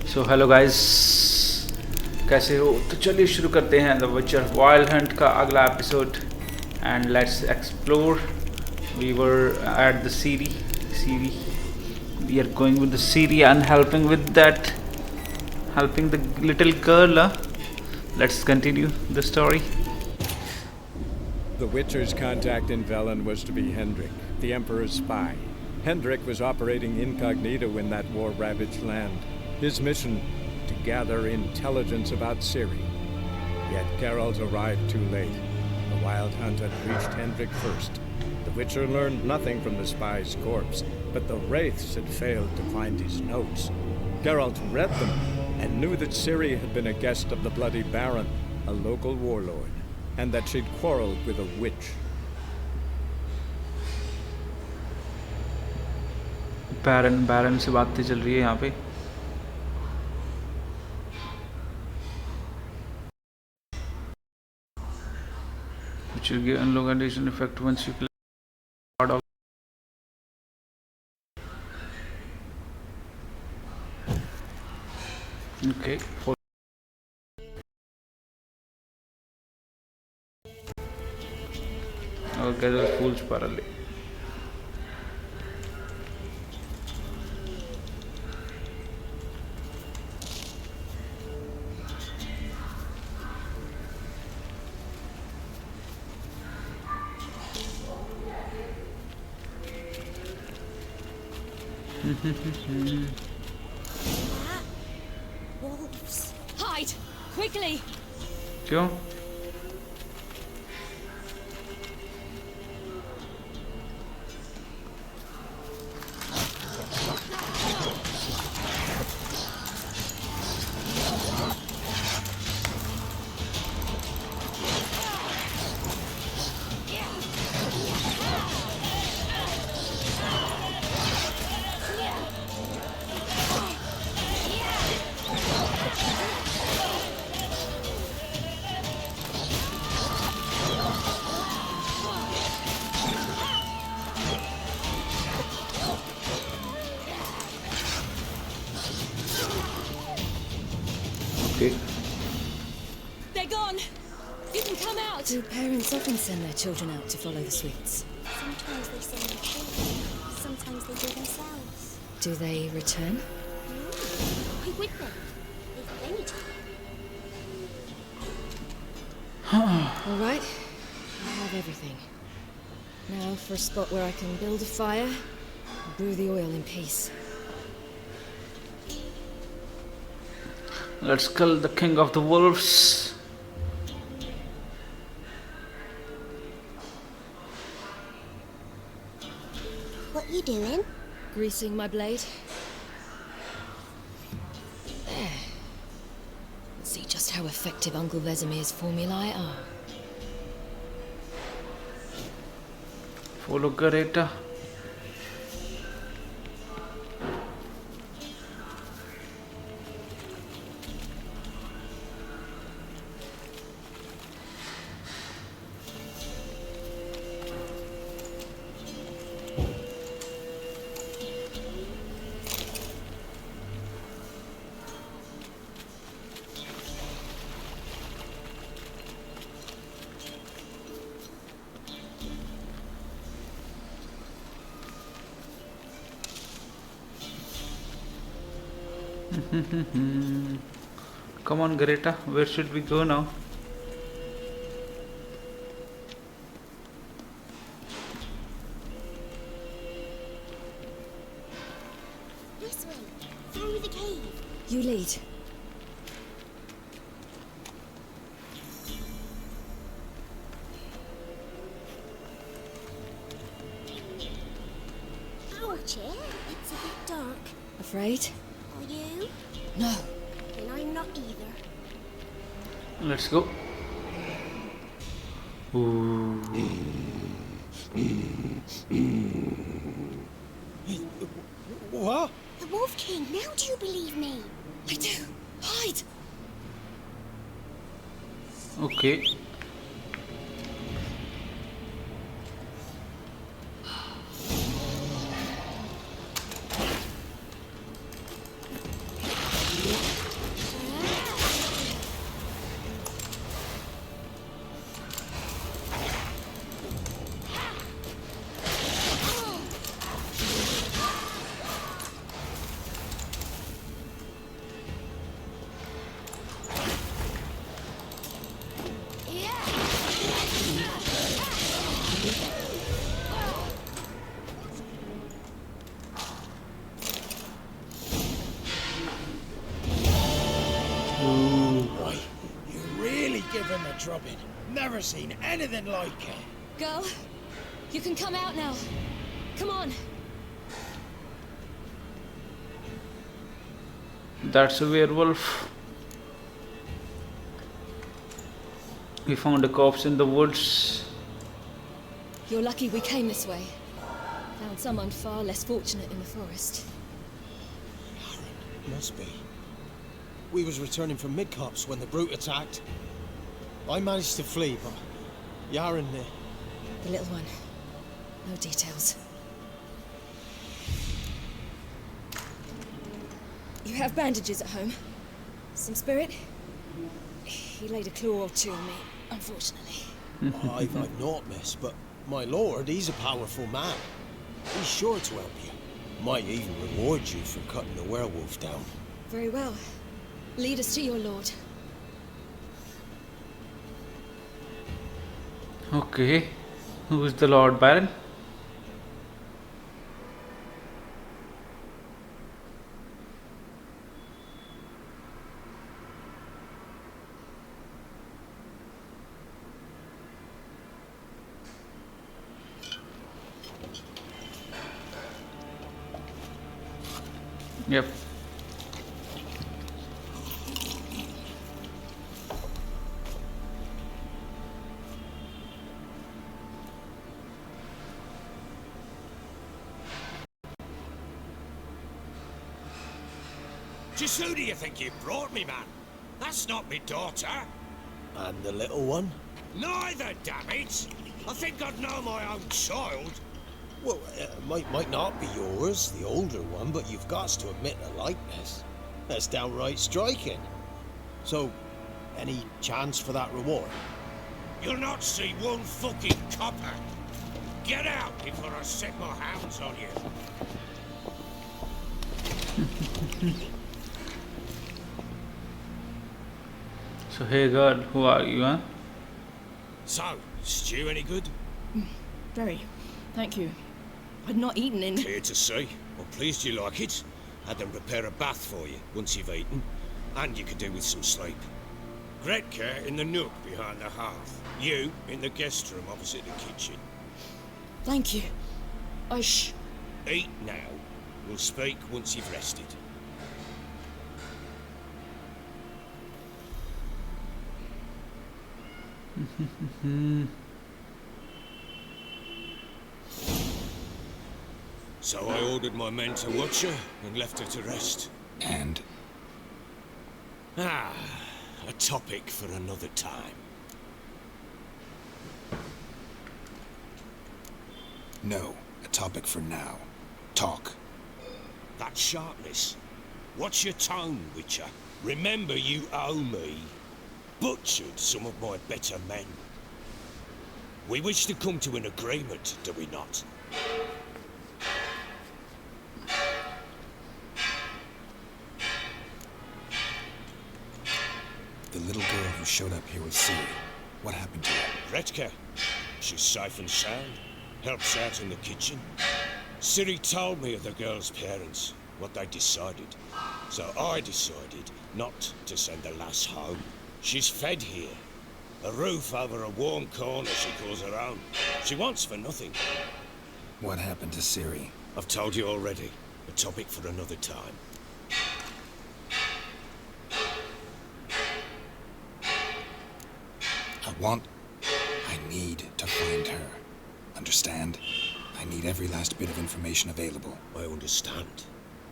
So hello guys, कैसे हो? तो चलिए शुरू करते हैं द विचर वाइल्ड हंट का अगला episode and let's explore. We were at the Ciri. We are going with the Ciri and helping with that, helping the little girl. Let's continue the story. The Witcher's contact in Velen was to be Hendrik, the Emperor's spy. Hendrik was operating incognito in that war-ravaged land. His mission, to gather intelligence about Ciri. Yet Geralt arrived too late. The Wild Hunt had reached Hendrik first. The Witcher learned nothing from the spy's corpse, but the Wraiths had failed to find his notes. Geralt read them and knew that Ciri had been a guest of the Bloody Baron, a local warlord, and that she'd quarreled with a witch. बैरन से बातें चल रही है यहाँ पे. Which will give unlock additional effect once you play part of. Okay. Okay, the fools parallel. Wolves! Hide! Quickly! क्यों? Okay. They're gone! You can come out! Do parents often send their children out to follow the sweets? Sometimes they send their children, sometimes they do themselves. Do they return? Why would they? They've plenty time. All right, I have everything. Now for a spot where I can build a fire and brew the oil in peace. Let's kill the king of the wolves. What you doing? Greasing my blade. There. Let's see just how effective Uncle Vesemir's formulae are. Follow Gareta. Come on, Greta, where should we go now? This way, through the cave. You lead. Ouch, it's a bit dark. Afraid? Are you? No. Then I'm not either. Let's go. Ooh. What? The Wolf King, now do you believe me? I do. Hide. Okay. when they're drubbing. Never seen anything like it. Girl, you can come out now. Come on. That's a werewolf. We found a corpse in the woods. You're lucky we came this way. Found someone far less fortunate in the forest. Must be. We was returning from Midcops when the brute attacked. I managed to flee, but Yaren, The little one. No details. You have bandages at home? Some spirit? He laid a claw or two on me, unfortunately. I've not, miss, but my lord, he's a powerful man. He's sure to help you. Might even reward you for cutting the werewolf down. Very well. Lead us to your lord. Okay. Who is the Lord Baron? Yep. Just who do you think you brought me, man? That's not me daughter. And the little one? Neither, damn it! I think I'd know my own child. Well, might not be yours, the older one, but you've got to admit a likeness. That's downright striking. So, any chance for that reward? You'll not see one fucking copper. Get out before I set my hounds on you. So hey girl, who are you, huh? So, stew any good? Very. Thank you. I'd not eaten in... Clear to see. I'm pleased you like it. Had them prepare a bath for you once you've eaten. And you could do with some sleep. Gretka in the nook behind the hearth. You in the guest room opposite the kitchen. Thank you. Eat now. We'll speak once you've rested. So I ordered my men to watch her and left her to rest. And? A topic for another time. No, a topic for now. Talk. That sharpness. What's your tone, Witcher? Remember you owe me. Butchered some of my better men. We wish to come to an agreement, do we not? The little girl who showed up here with Ciri. What happened to her? Gretka. She's safe and sound. Helps out in the kitchen. Ciri told me of the girl's parents, what they decided. So I decided not to send the lass home. She's fed here. A roof over a warm corner she calls her own. She wants for nothing. What happened to Ciri? I've told you already. A topic for another time. I need to find her. Understand? I need every last bit of information available. I understand.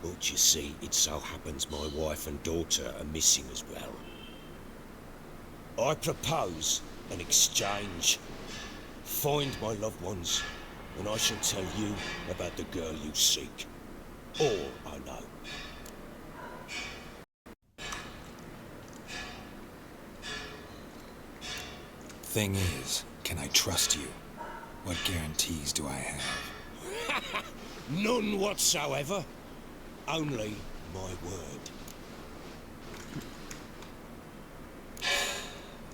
But you see, it so happens my wife and daughter are missing as well. I propose an exchange. Find my loved ones, and I shall tell you about the girl you seek. All I know. Thing is, can I trust you? What guarantees do I have? None whatsoever. Only my word.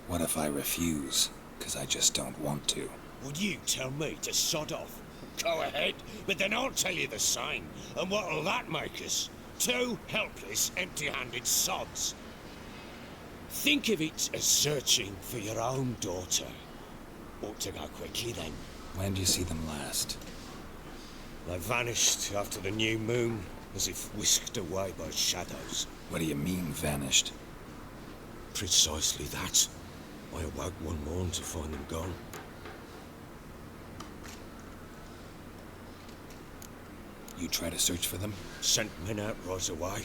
What if I refuse? Because I just don't want to. Would you tell me to sod off? Go ahead, but then I'll tell you the same. And what'll that make us? Two helpless, empty-handed sods. Think of it as searching for your own daughter. Ought to go quickly then. When do you see them last? They vanished after the new moon, as if whisked away by shadows. What do you mean, vanished? Precisely that. I awoke one morn to find them gone. You try to search for them? Sent men out right away,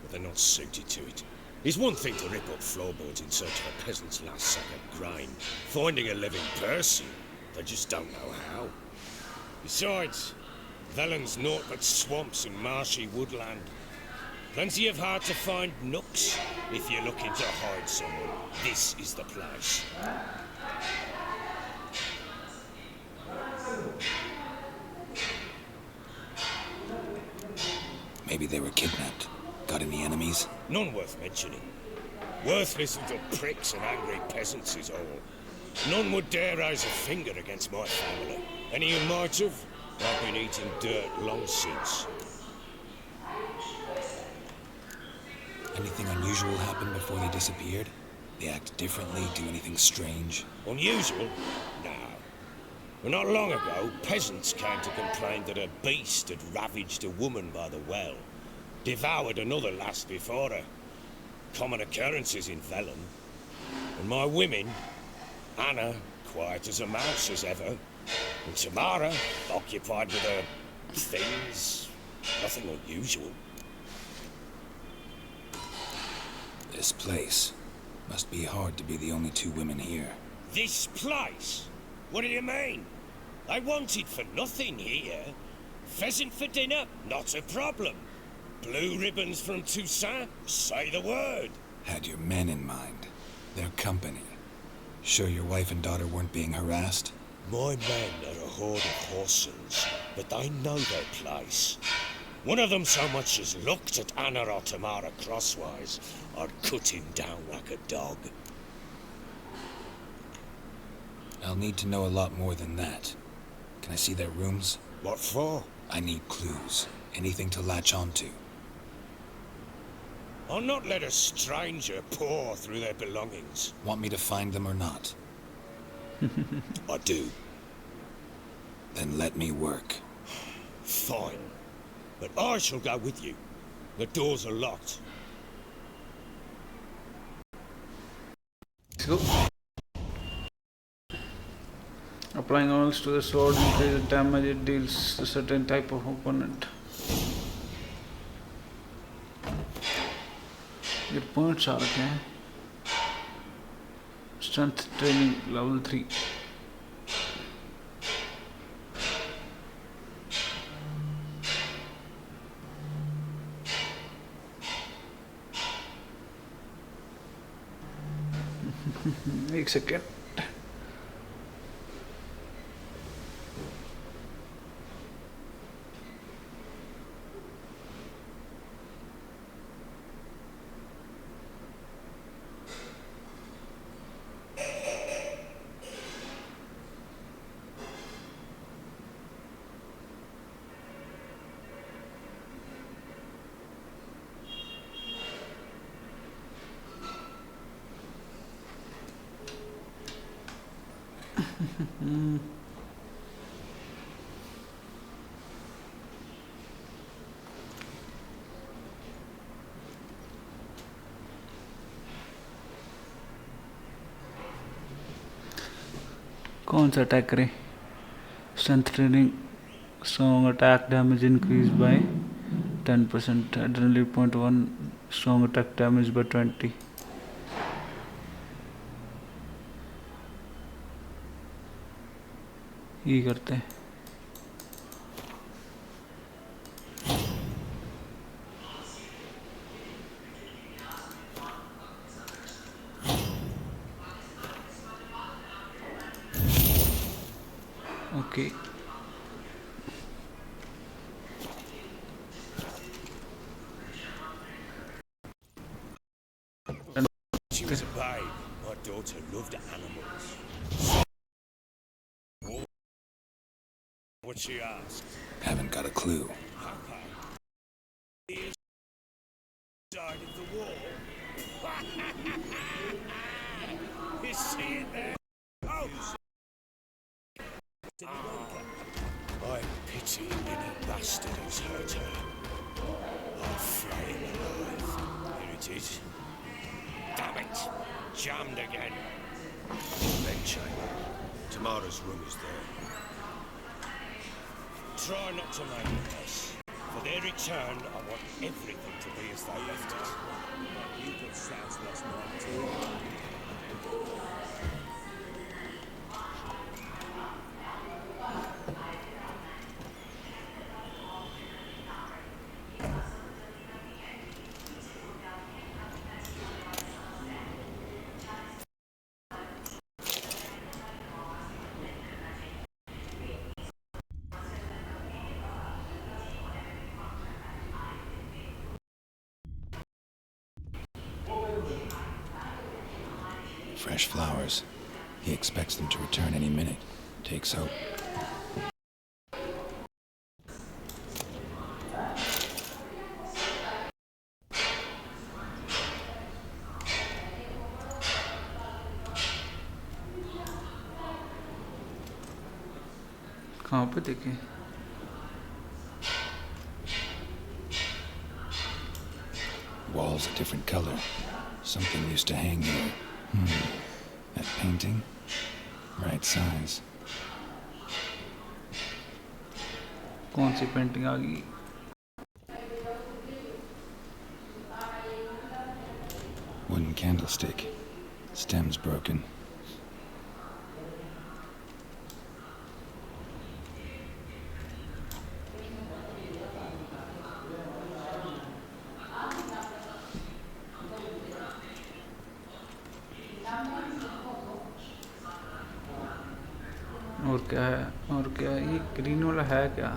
but they're not suited to it. It's one thing to rip up floorboards in search of a peasant's last sack of grain. Finding a living person, they just don't know how. Besides, Velen's naught but swamps and marshy woodland. Plenty of hard-to-find nooks. If you're looking to hide someone, this is the place. Maybe they were kidnapped. Got any enemies? None worth mentioning. Worthless little pricks and angry peasants is all. None would dare raise a finger against my family. Any who might have, I've been eating dirt long since. Anything unusual happen before they disappeared? They act differently, do anything strange? Unusual? No. Well, not long ago, peasants came to complain that a beast had ravaged a woman by the well. Devoured another lass before her. Common occurrences in Velen. And my women, Anna, quiet as a mouse as ever, and Tamara, occupied with her things. Nothing unusual. This place. Must be hard to be the only two women here. This place? What do you mean? I wanted for nothing here. Pheasant for dinner? Not a problem. Blue ribbons from Toussaint? Say the word. Had your men in mind. Their company. Sure your wife and daughter weren't being harassed? My men are a horde of horsens, but they know their place. One of them so much as looked at Anna or Tamara crosswise, I'd cut him down like a dog. I'll need to know a lot more than that. Can I see their rooms? What for? I need clues. Anything to latch onto. I'll not let a stranger pore through their belongings. Want me to find them or not? I do. Then let me work. Fine. But I shall go with you. The doors are locked. Let's go. Applying oils to the sword increases damage it deals to certain type of opponent. Your points are okay. Strength training level 3. एक second कौन सा attack करें strength training strong attack damage increased by 10% adrenaline 0.1 strong attack damage by 20 ये करते हैं okay She was a babe. My daughter loved animals. What'd she ask? Haven't got a clue. Papa. Side of the wall. You see it there? Oh! I pity any bastard who's hurt her. I'll flay him alive. Here it is. Damn it! Jammed again. Bedchamber. Tamara's room is there. Try not to make a mess. For their return, I want everything to be as they left it. You could sound last night too. Fresh flowers. He expects them to return any minute. Takes hope. कहाँ पे देखें? Walls a different color. Something used to hang here. That painting? Right size. कौन सी painting आ गई? Wooden candlestick. Stem's broken. और क्या है? और क्या ये ग्रीन वाला है क्या?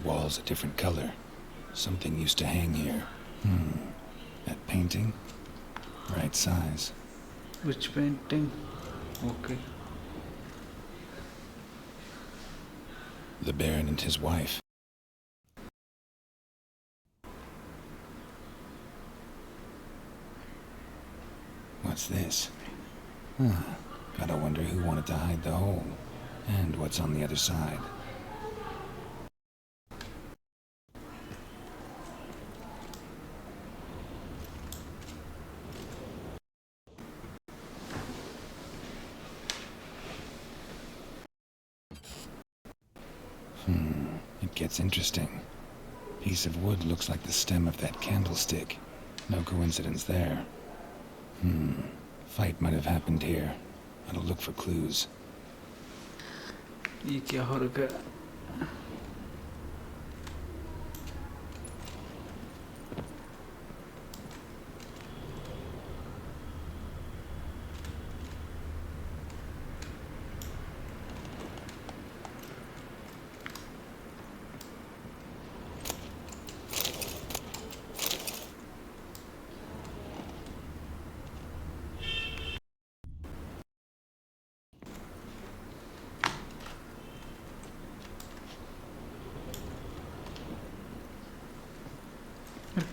Walls a different color. Something used to hang here. That painting? Right size. Which painting? Okay. The Baron and his wife. What's this? Gotta wonder who wanted to hide the hole. And what's on the other side. It gets interesting. Piece of wood looks like the stem of that candlestick. No coincidence there. Fight might have happened here. I'll look for clues. ये क्या हो रहा है?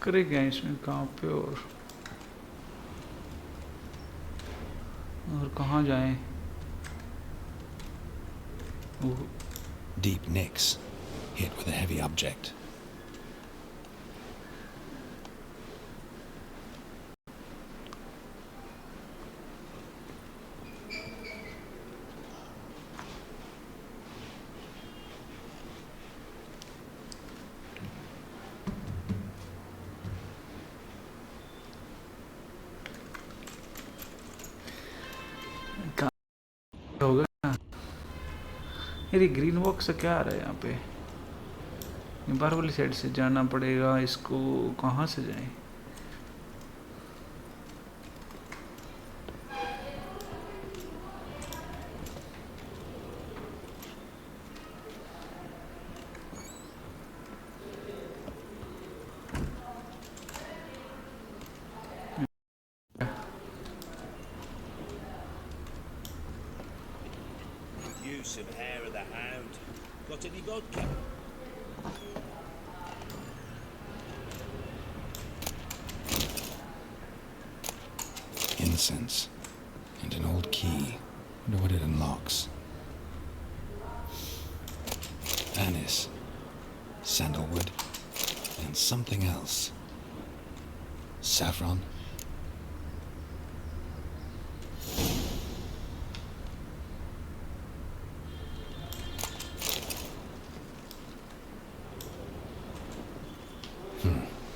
करेगा इसमें कहाँ पे और कहाँ जाएं? Deep nicks. Hit with a heavy object. होगा ये ग्रीन बॉक्स से क्या आ रहा है यहाँ पे? बाहर वाली साइड से जाना पड़ेगा। इसको कहाँ से जाएं? Some hair of the hound. Got any vodka? Nonsense. And an old key. Wonder what it unlocks. Anise, sandalwood, and something else. Saffron?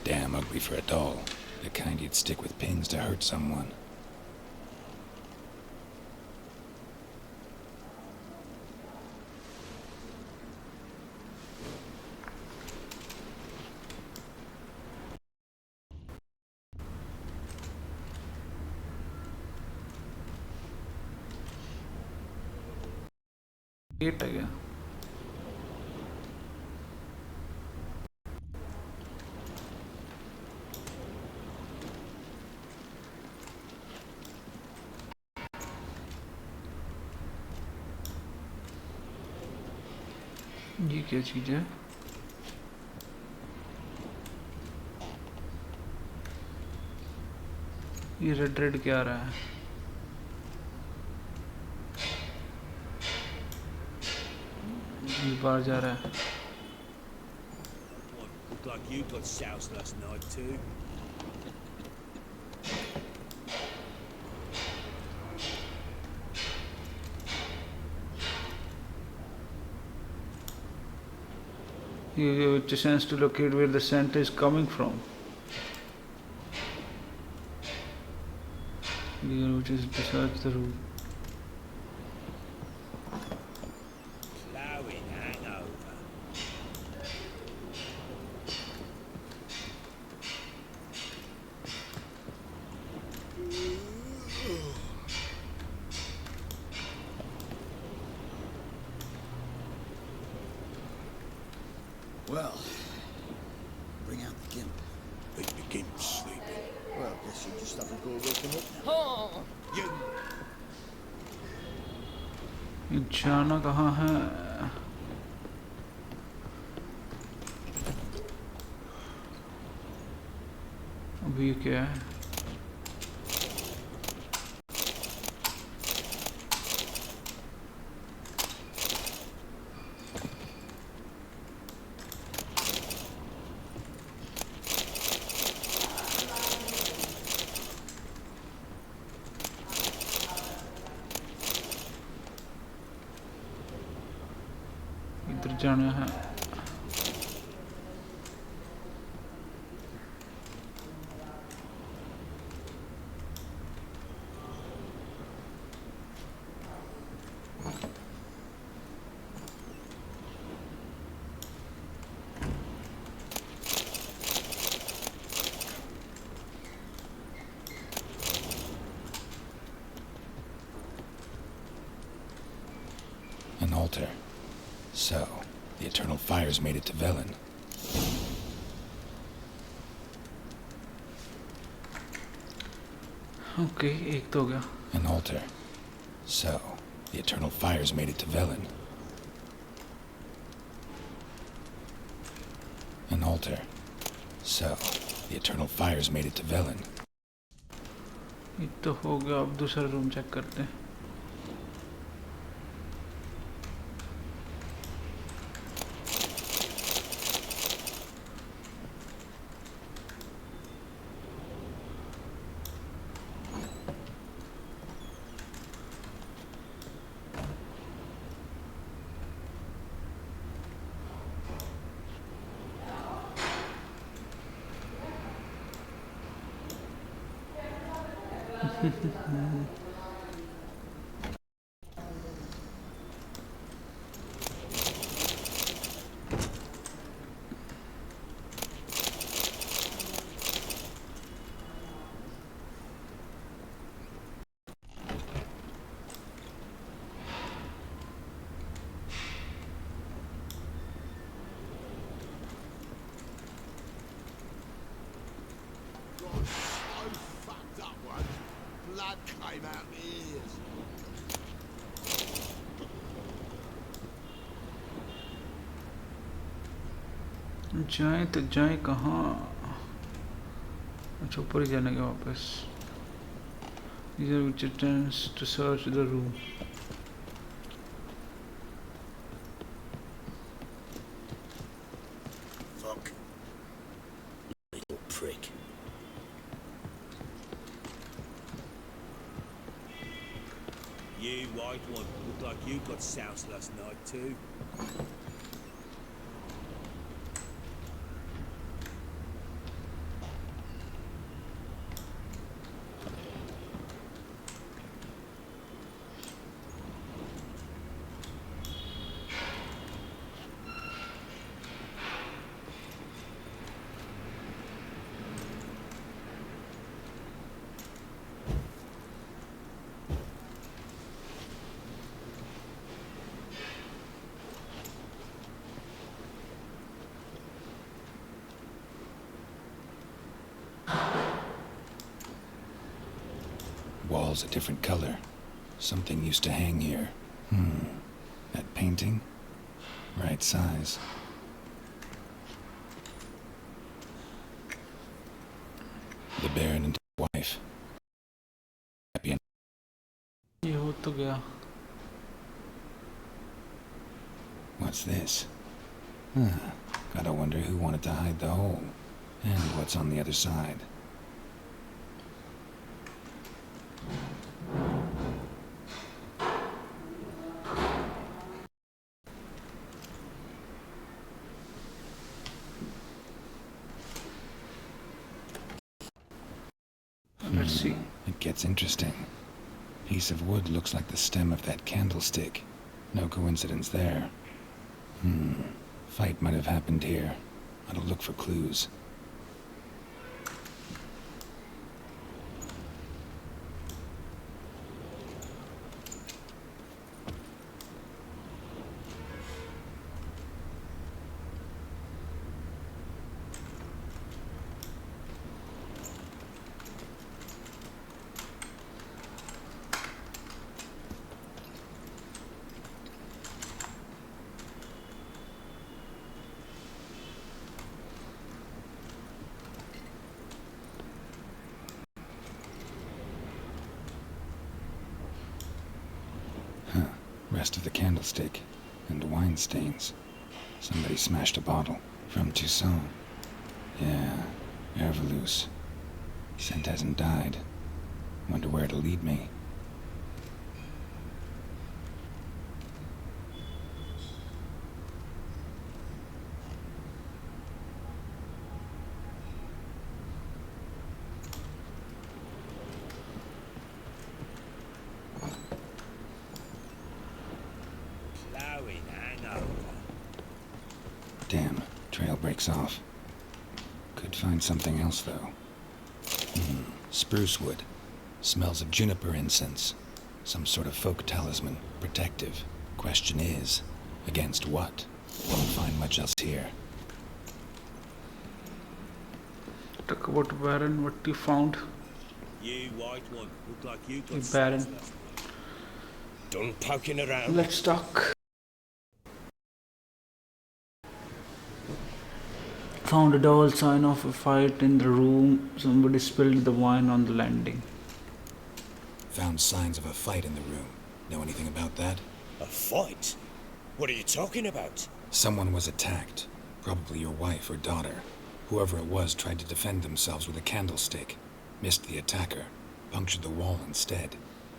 Damn ugly for a doll. The kind you'd stick with pins to hurt someone. Gate है क्या? ये क्या चीज है? ये red red क्या आ रहा है? ये बाहर जा रहा है. Looked like you got soused last night too. You have a chance to locate where the scent is coming from. Which is to search the route. Plowing hangover. Well, bring out the gimp. Think the gimp's sleeping. Well, guess you just have to go wake him up. You ये जाना कहाँ है? अभी ये क्या है? इधर जाना है. An altar. So, the eternal fires made it to Velen. Okay, एक तो हो गया. An altar. So, the eternal fires made it to Velen. An altar. So, the eternal fires made it to Velen. एक तो हो गया. अब दूसरा रूम चेक करते हैं. Blood came out my ears. जाए तो जाए कहाँ? अच्छा ऊपर ही जाने के वापस. User which returns to search the room. Fuck. Little prick. You white one, look like you got soused last night too. Walls a different color. Something used to hang here. That painting? Right size. The Baron and his wife. Happy and ये हो तो गया. what's this? Gotta wonder who wanted to hide the hole. And what's on the other side. Let's see. It gets interesting. Piece of wood looks like the stem of that candlestick. No coincidence there. Fight might have happened here. I'll look for clues. Rest of the candlestick, and wine stains. Somebody smashed a bottle from Toussaint. Yeah, Herveloos. Scent hasn't died. Wonder where it'll lead me. Damn, trail breaks off. Could find something else, though. Spruce wood. Smells of juniper incense. Some sort of folk talisman. Protective. Question is, against what? Won't find much else here. Talk about Baron, what you found. You white one, look like you got Hey, soused Baron. last night. Done poking around. Let's talk. Found a dull sign of a fight in the room. Somebody spilled the wine on the landing. Found signs of a fight in the room. Know anything about that? A fight? What are you talking about? Someone was attacked. Probably your wife or daughter. Whoever it was tried to defend themselves with a candlestick. Missed the attacker. Punctured the wall instead.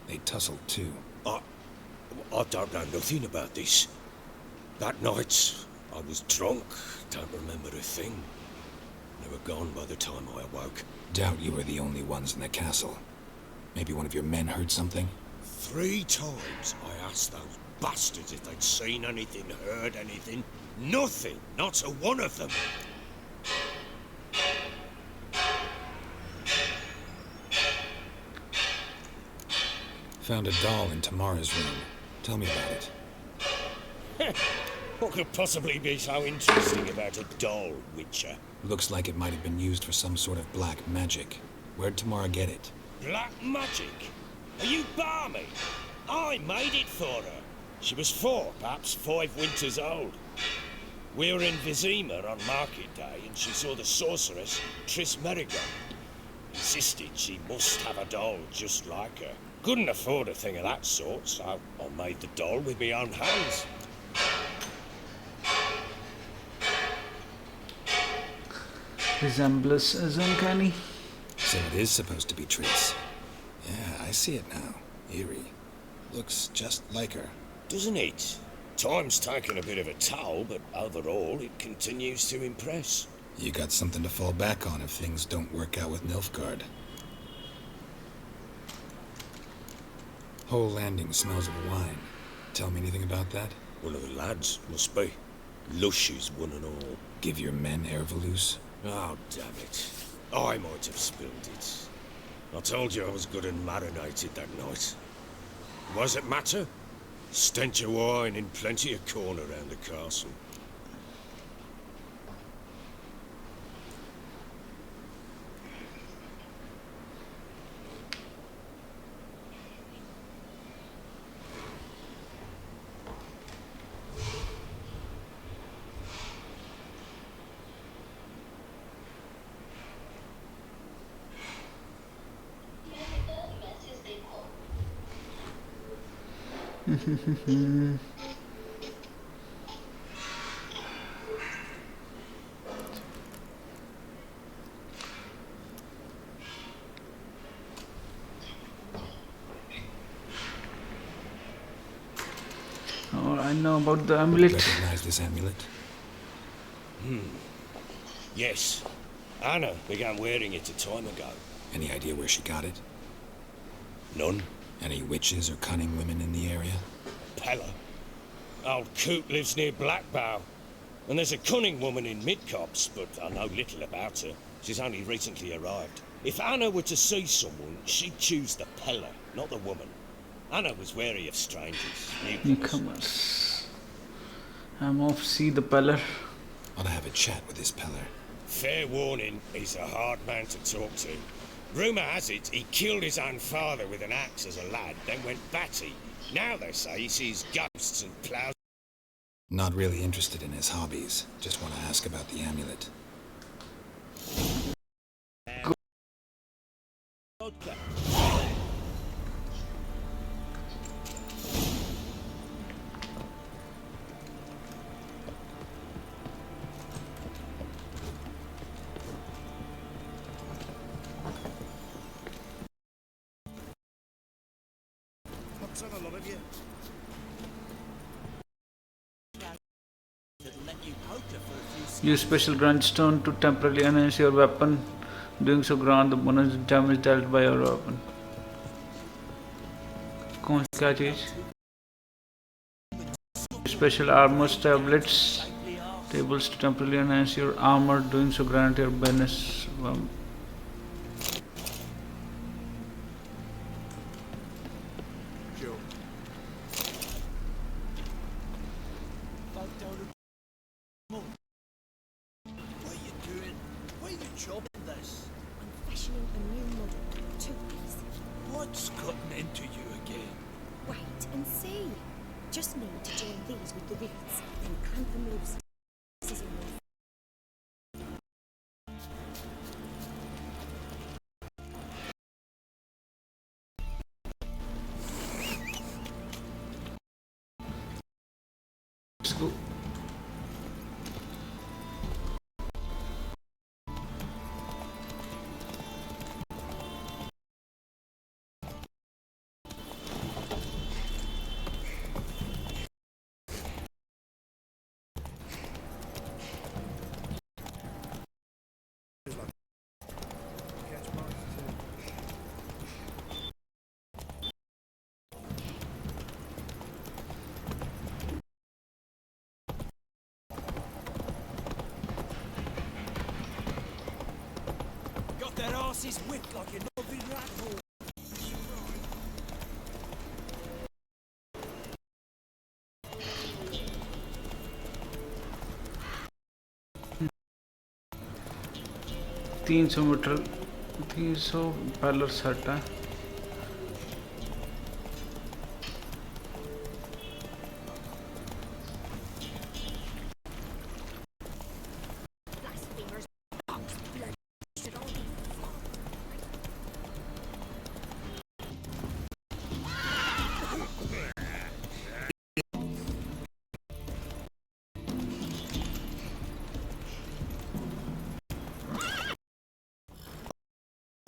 They tussled too. I don't know nothing about this. That night, I was drunk. Don't remember a thing. They were gone by the time I awoke. Doubt you were the only ones in the castle. Maybe one of your men heard something? 3 times I asked those bastards if they'd seen anything, heard anything. Nothing. Not a one of them. Found a doll in Tamara's room. Tell me about it. What could possibly be so interesting about a doll, Witcher? Looks like it might have been used for some sort of black magic. Where'd Tamara get it? Black magic? Are you balmy? I made it for her. She was 4, perhaps 5 winters old. We were in Vizima on market day and she saw the sorceress, Tris Merigon. insisted she must have a doll just like her. Couldn't afford a thing of that sort, so I made the doll with my own hands. Resemblance is uncanny. So it is supposed to be Triss. Yeah, I see it now. Eerie. Looks just like her. Doesn't it? Time's taken a bit of a toll, but overall it continues to impress. You got something to fall back on if things don't work out with Nilfgaard. Whole landing smells of wine. Tell me anything about that? One of the lads, must be. Lushes, one and all. Give your men Ervelus? Oh, damn it. I might have spilled it. I told you I was good and marinated that night. What does it matter? Stench of wine in plenty of corn around the castle. Oh, I know about the amulet. Recognize this amulet? Yes. Anna began wearing it a time ago. Any idea where she got it? None. Any witches or cunning women in the area? Pellar. Old Coot lives near Blackbow. And there's a cunning woman in Midcopse, but I know little about her. She's only recently arrived. If Anna were to see someone, she'd choose the Pellar, not the woman. Anna was wary of strangers, Newcomers. I'm off to see the Pellar. Ought to have a chat with this Pellar. Fair warning, he's a hard man to talk to. Rumour has it he killed his own father with an axe as a lad, then went batty. Now they say he sees ghosts and plows. Not really interested in his hobbies. Just want to ask about the amulet. Use special grindstone to temporarily enhance your weapon. Doing so grant the bonus damage dealt by your weapon. कौन सी क्या चीज? Special armor tables to temporarily enhance your armor. Doing so grant your bonus. Let's go. Their asses whipped like a nothing rat hole. 300 metre 300 पैलर set है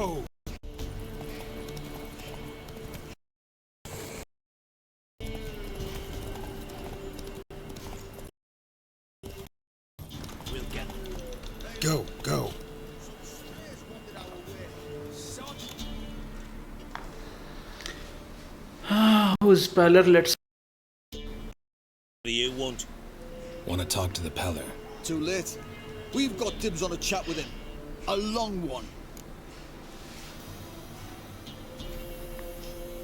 Go, go. Who's Pellar? Let's. What do you want? Want to talk to the Pellar? Too late. We've got dibs on a chat with him. A long one.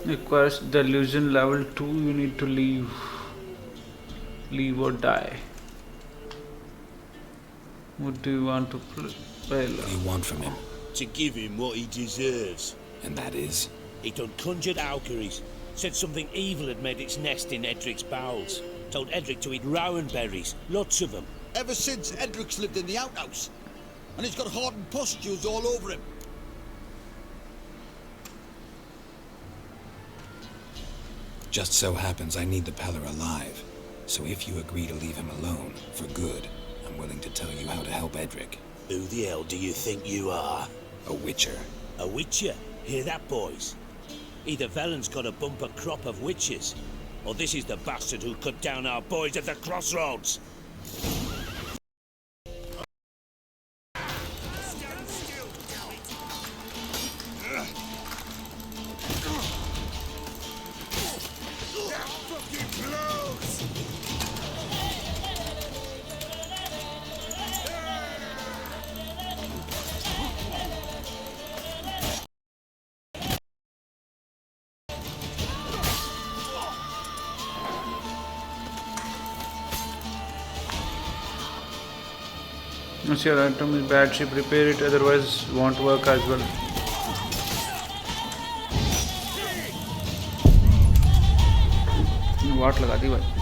Requires delusion level 2. You need to leave. Leave or die. What do you want to play? What do you want from him? To give him what he deserves. And that is? He done conjured Alcaries. Said something evil had made its nest in Edric's bowels. Told Edric to eat rowan berries. Lots of them. Ever since Edric's lived in the outhouse. And he's got hardened pustules all over him. Just so happens I need the Pellar alive. So if you agree to leave him alone, for good, I'm willing to tell you how to help Edric. Who the hell do you think you are? A witcher. A witcher? Hear that, boys? Either Velen's got a bumper crop of witches, or this is the bastard who cut down our boys at the crossroads. Once your item is bad, she prepare it, otherwise won't work as well. वाट लगा दी भाई.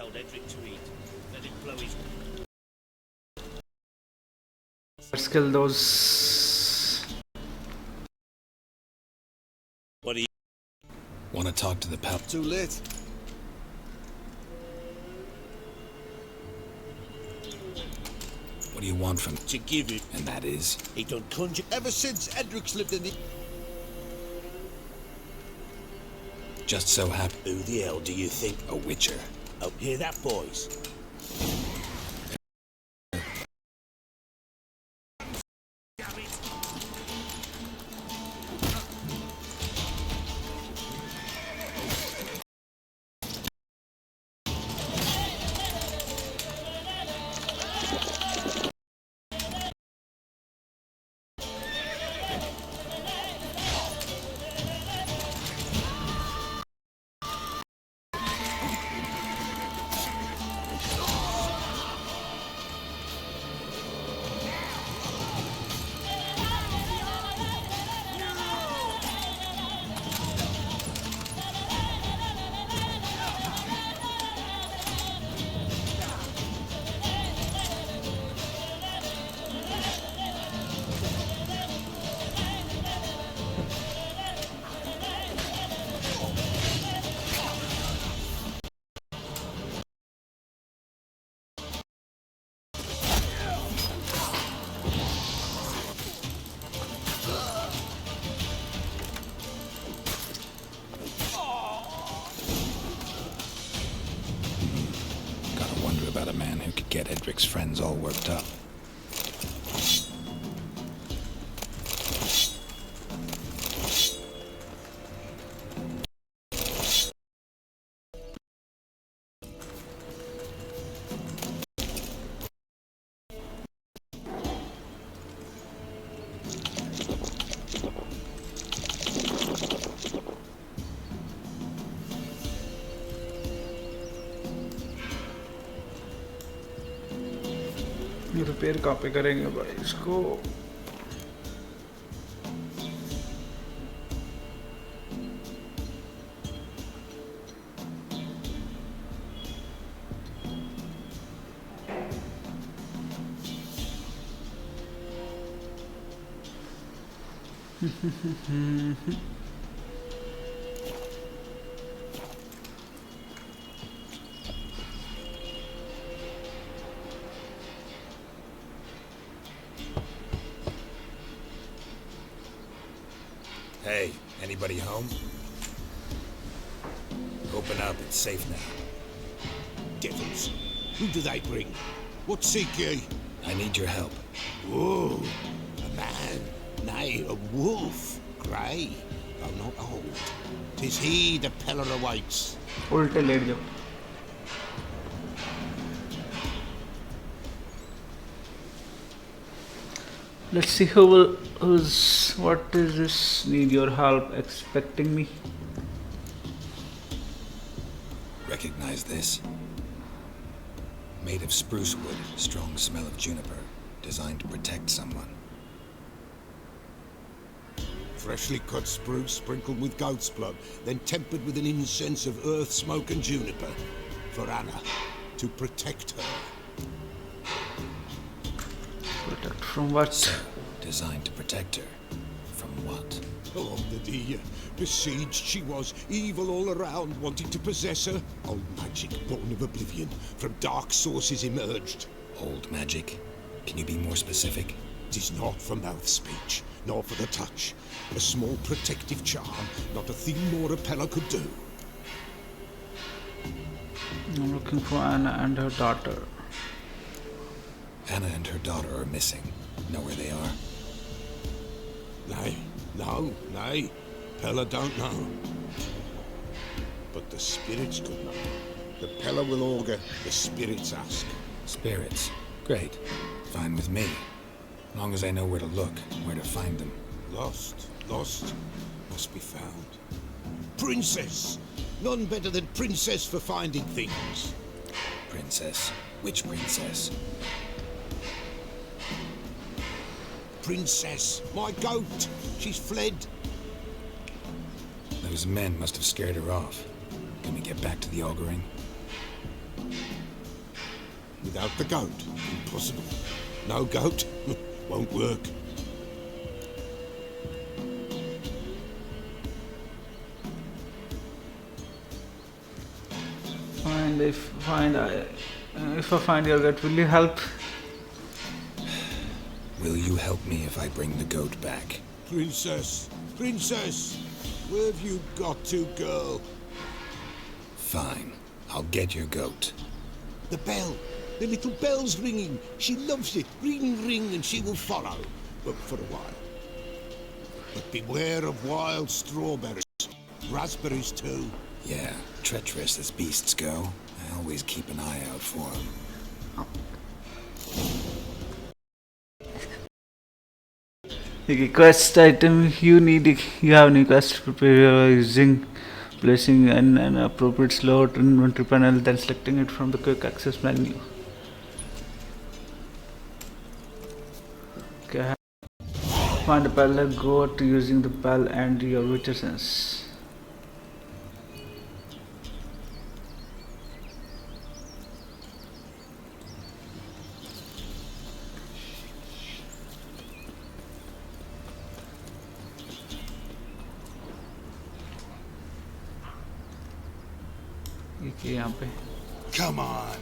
Told Edric to eat. Let it blow his. Let's kill those. What do you want to talk to the Pellar? Too late. What do you want from? To give him. And that is? He done conjure. Ever since Edric's lived in the. Just so happen. Who the hell do you think? A witcher. Oh, hear that, boys? about a man who could get Edric's friends all worked up. Repair कहाँ पे करेंगे भाई इसको? Hey, anybody home? Open up, it's safe now. Devils, who do they bring? What seek ye? I need your help. Oh, a man, nay, a wolf, grey, though not old. 'Tis he the Pellar awaits. उल्टे late जाओ. Let's see what is this? Need your help? Expecting me? Recognize this? Made of spruce wood, strong smell of juniper, designed to protect someone. Freshly cut spruce sprinkled with goat's blood, then tempered with an incense of earth, smoke and juniper. For Anna, to protect her. Protect from what? So, designed to protect her. From what? Along the deer, besieged she was, evil all around, wanting to possess her. Old magic born of oblivion, from dark sources emerged. Old magic? Can you be more specific? 'Tis not for mouth speech, nor for the touch. A small protective charm, not a thing more a Pellar could do. I'm looking for Anna and her daughter. Anna and her daughter are missing. Know where they are? Nay. Pellar don't know. But the spirits could know. The Pellar will augur, the spirits ask. Spirits? Great. Fine with me. Long as I know where to look, where to find them. Lost, must be found. Princess! None better than Princess for finding things. Princess? Which princess? Princess, my goat! She's fled. Those men must have scared her off. Can we get back to the auguring? Without the goat, impossible. No goat, won't work. If I find your goat, will you help? Will you help me if I bring the goat back? Princess, where have you got to, girl? Fine. I'll get your goat. The bell, the little bell's ringing. She loves it. Ring, ring, and she will follow. But for a while. But beware of wild strawberries. Raspberries, too. Yeah, treacherous as beasts go. I always keep an eye out for them. Okay, quest item you have any quest prepare using placing an appropriate slot in inventory panel, then selecting it from the quick access menu. Okay, find a Pellar goat using the bell and your Witcher sense. यहाँ पे Come on.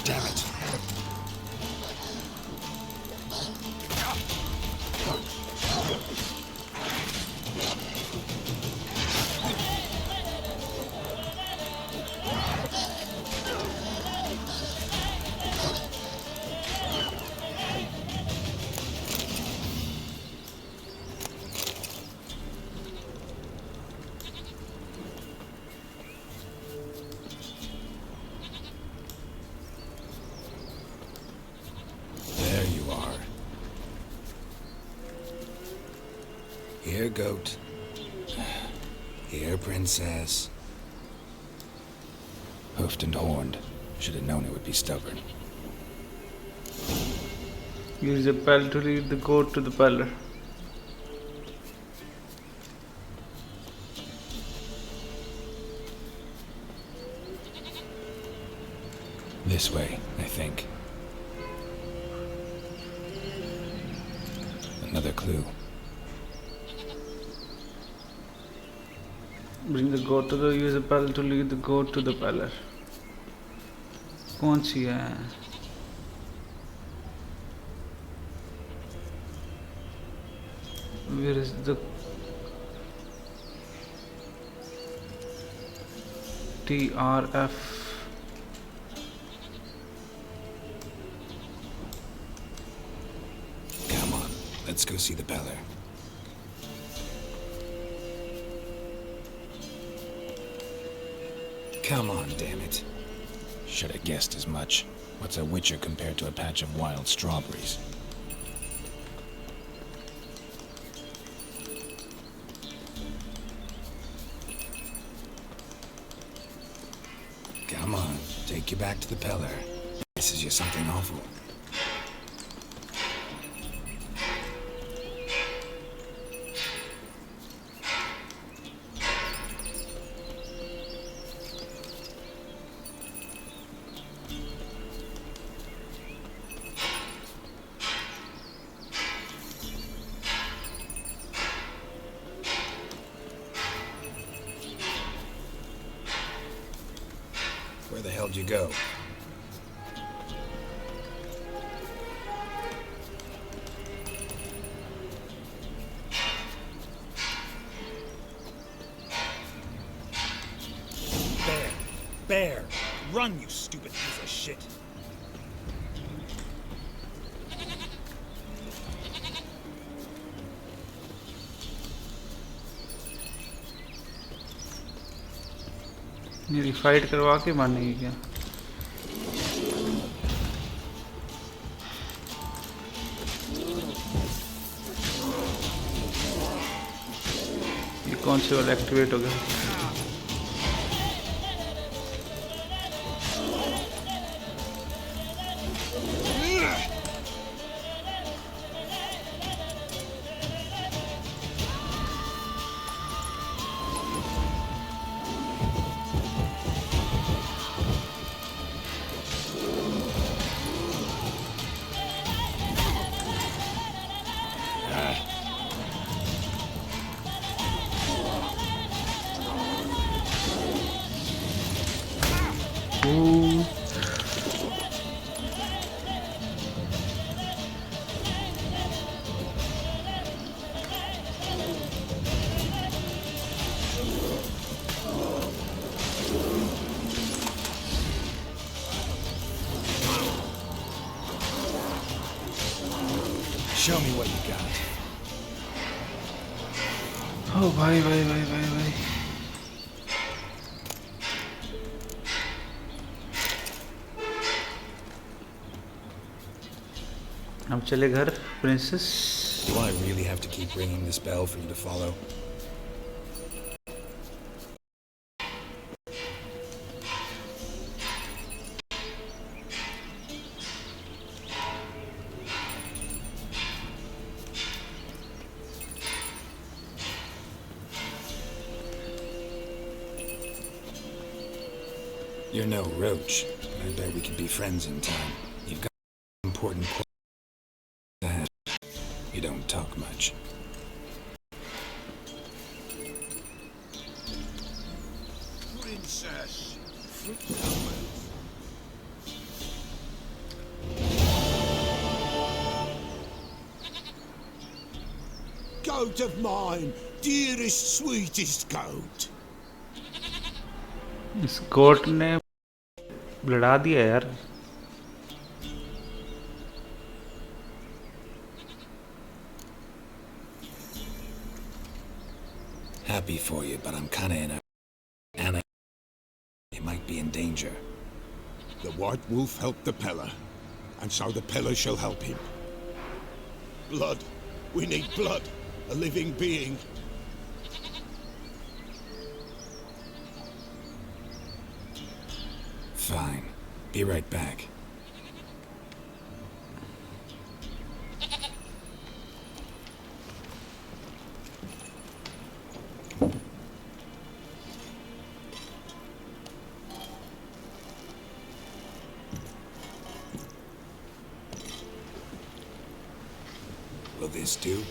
Damn it. There you are. Here, goat. Here, princess. Hoofed and horned. Should have known it would be stubborn. Use a bell to lead the goat to the Pellar. This way, I think. Another clue. Bring the goat to the use a bell to lead the goat to the Pellar. कौन सी है? Where is the TRF? Come on, let's go see the Pellar. Come on, damn it. Should have guessed as much. What's a witcher compared to a patch of wild strawberries? Come on, take you back to the Pellar. This is just something awful. Where the hell did you go? Bear! Run, you stupid piece of shit! मेरी fight करवा के मारने की क्या? ये कौन से वाला एक्टिवेट हो गया? Show me what you got. Oh भाई भाई भाई भाई भाई अब चले घर princess. Do I really have to keep ringing this bell for you to follow? You're no roach, but I bet we could be friends in time. You've got important qualities. You don't talk much. Princess. goat of mine, dearest, sweetest goat. इस गोट ने लड़ा दिया यार. Happy for you, but I'm kinda in a... Anna... You might be in danger. The White Wolf helped the Pellar, and so the Pellar shall help him. Blood. We need blood. A living being. Fine. Be right back. Will this do?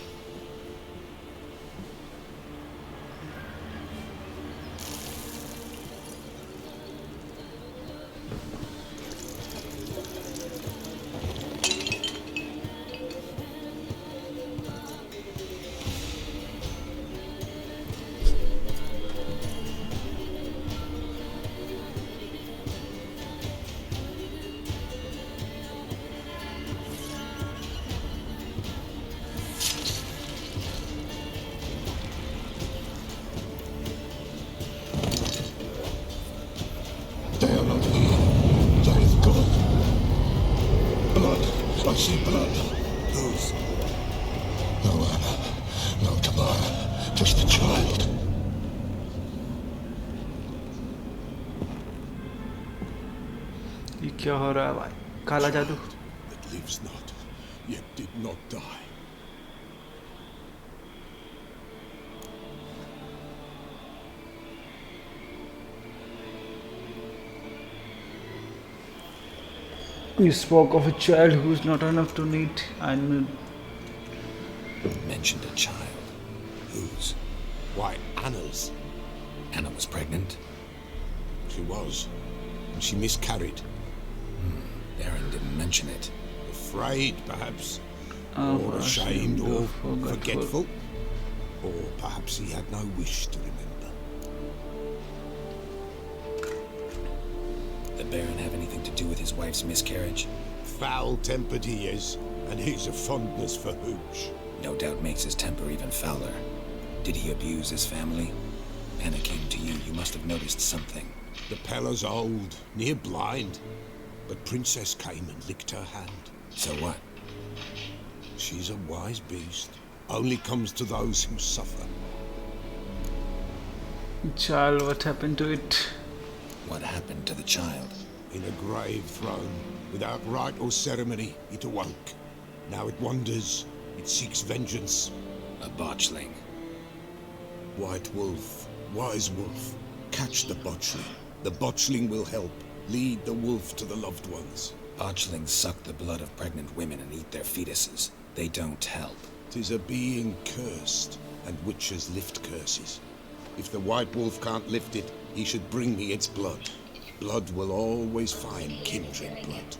They are not here. They have gone. Blood. I see blood. Whose? No Anna. No Tamara. Just the child. ये क्या हो रहा है भाई? काला जादू. That lives not, yet did not die. You spoke of a child who's not enough to need. I mean, Mentioned a child. Whose? Why, Anna's. Anna was pregnant? She was. And she miscarried. Aaron didn't mention it. Afraid, perhaps. Or ashamed ashamed, or or forgetful. forgetful. Or perhaps he had no wish to remember. The Baron have anything to do with his wife's miscarriage? Foul-tempered he is, and he's a fondness for hooch. No doubt makes his temper even fouler. Did he abuse his family? Anna came to you. You must have noticed something. The Pellar's old, near blind. But Princess came and licked her hand. So what? She's a wise beast. Only comes to those who suffer. child, what happened to it? What happened to the child? In a grave thrown, without rite or ceremony, it awoke. Now it wanders, it seeks vengeance. A botchling. White Wolf, wise wolf, catch the botchling. The botchling will help, lead the wolf to the loved ones. Botchlings suck the blood of pregnant women and eat their fetuses. They don't help. 'Tis a being cursed, and witches lift curses. If the White Wolf can't lift it, he should bring me its blood. Blood will always find kindred blood.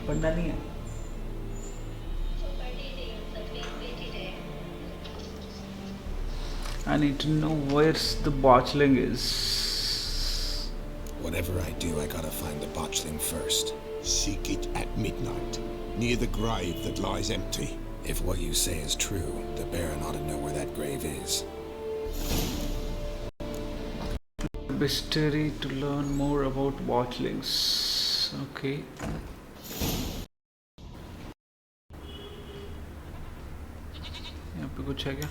पढ़ना नहीं है. I need to know where the botchling is. Whatever I do, I gotta find the botchling first. Seek it at midnight, near the grave that lies empty. If what you say is true, the Baron ought to know where that grave is. Mystery to learn more about botchlings. Okay. यहाँ पे कुछ है क्या?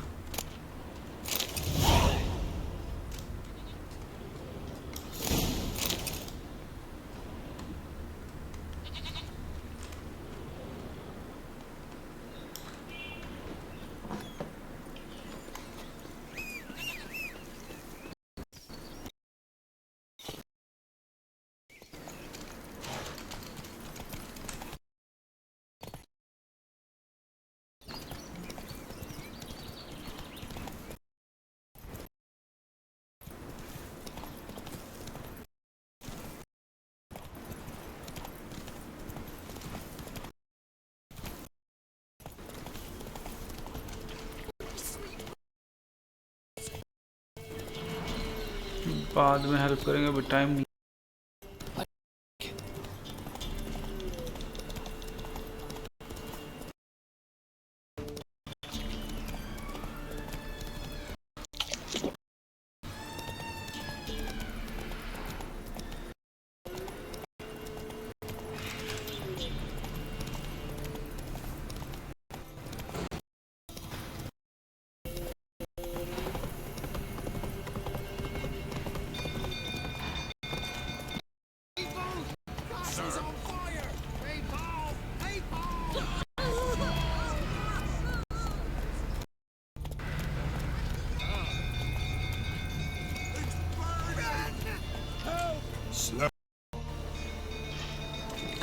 बाद में help करेंगे, अभी time नहीं।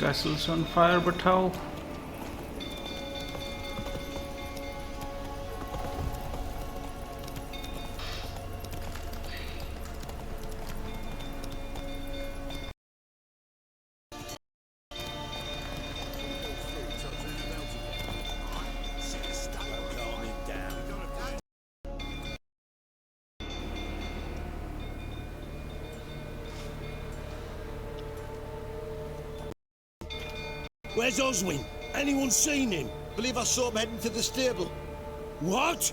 Castle's on fire, but how? Where's Oswin? Anyone seen him? Believe I saw him heading to the stable. What?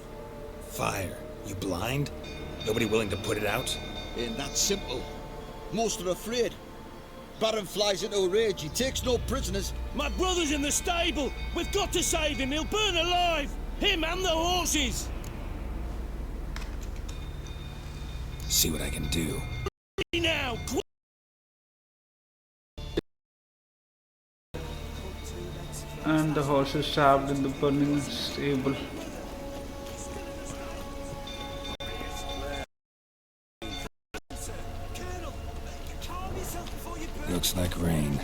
Fire. You blind? Nobody willing to put it out? Ain't that simple. Most are afraid. Baron flies into a rage. He takes no prisoners. My brother's in the stable. We've got to save him. He'll burn alive. Him and the horses. See what I can do. Now, quick! And the horse is trapped in the burning stable. Looks like rain.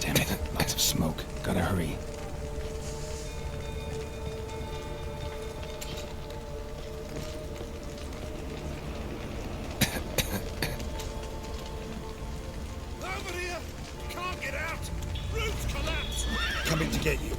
Damn it, lots of smoke. Gotta hurry. Over here! Can't get out! Roof's collapsed! Coming to get you.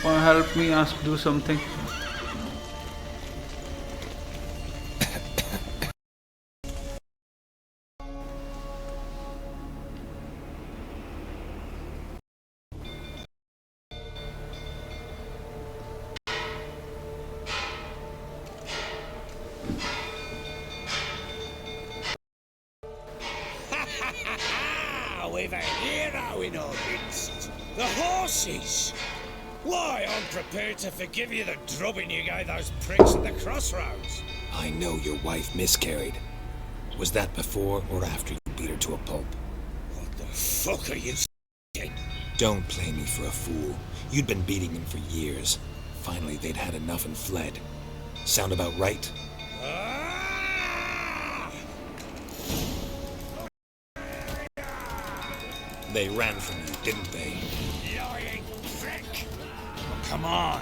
Oh, help me, ask, do something. We've a hero in our midst. The horses! Why, I'm prepared to forgive you the drubbing you gave those pricks at the crossroads. I know your wife miscarried. Was that before or after you beat her to a pulp? What the fuck are you saying? Don't play me for a fool. You'd been beating him for years. Finally, they'd had enough and fled. Sound about right? They ran from you, didn't they? Lying prick! Oh, come on!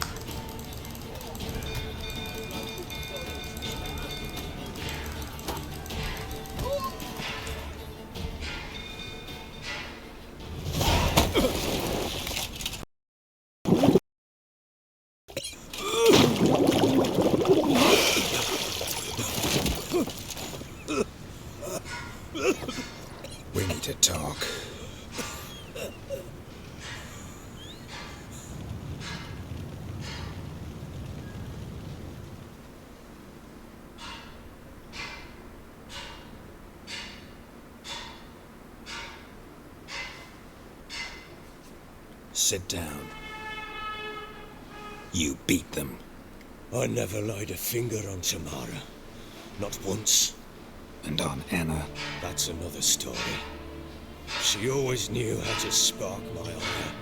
We need to talk. Sit down. You beat them. I never laid a finger on Tamara. Not once. And on Anna. That's another story. She always knew how to spark my ire.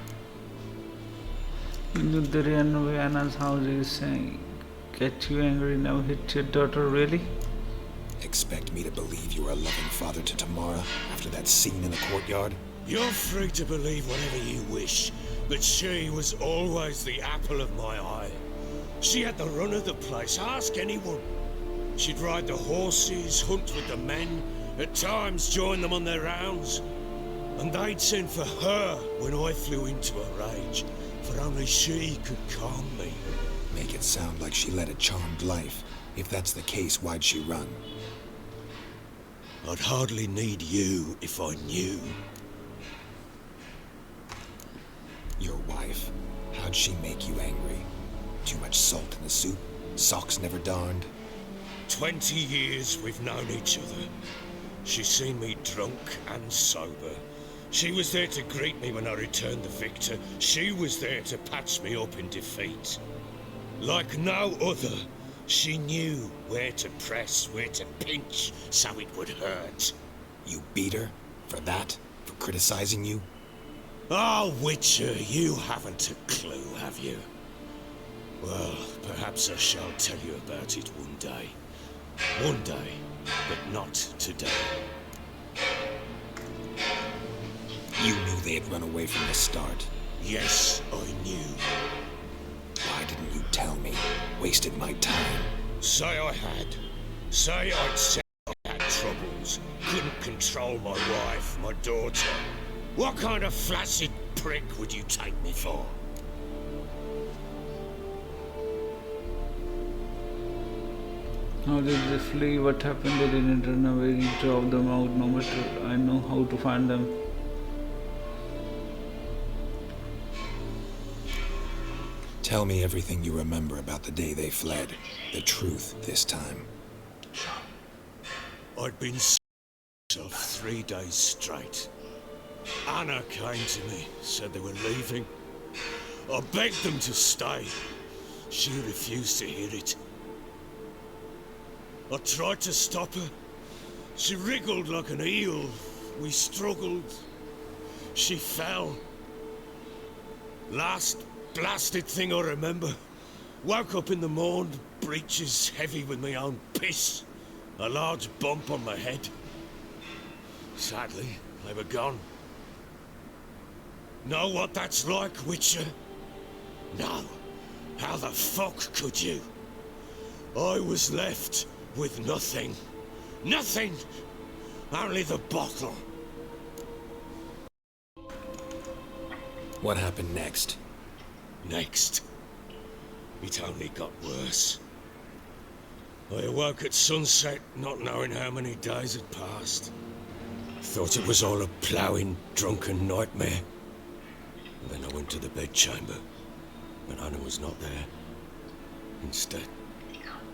The ran away Anna's house is saying, get you angry now, hit your daughter, really? Expect me to believe you are a loving father to Tamara after that scene in the courtyard? You're free to believe whatever you wish, but she was always the apple of my eye. She had the run of the place, ask anyone. She'd ride the horses, hunt with the men, at times join them on their rounds. And they'd send for her when I flew into a rage, for only she could calm me. Make it sound like she led a charmed life. If that's the case, why'd she run? I'd hardly need you if I knew. Your wife, how'd she make you angry? Too much salt in the soup? Socks never darned? 20 years we've known each other. She's seen me drunk and sober. She was there to greet me when I returned the victor. She was there to patch me up in defeat. Like no other, she knew where to press, where to pinch, so it would hurt. You beat her? For that? For criticizing you? Oh, Witcher, you haven't a clue, have you? Well, perhaps I shall tell you about it one day. One day, but not today. You knew they had run away from the start. Yes, I knew. Why didn't you tell me? Wasted my time. Say I had. Say I'd said I had troubles. Couldn't control my wife, my daughter. What kind of flaccid prick would you take me for? How did they flee? What happened? They didn't run away. You drove them out. No matter. I know how to find them. Tell me everything you remember about the day they fled. The truth this time. I'd been of 3 days straight. Anna came to me, said they were leaving. I begged them to stay. She refused to hear it. I tried to stop her. She wriggled like an eel. We struggled. She fell. Last blasted thing I remember. Woke up in the morn, breeches heavy with my own piss. A large bump on my head. Sadly, they were gone. Know what that's like, Witcher? No. How the fuck could you? I was left with nothing. Nothing! Only the bottle. What happened next? Next. It only got worse. I awoke at sunset, not knowing how many days had passed. Thought it was all a ploughing, drunken nightmare. And then I went to the bedchamber, but Anna was not there. Instead,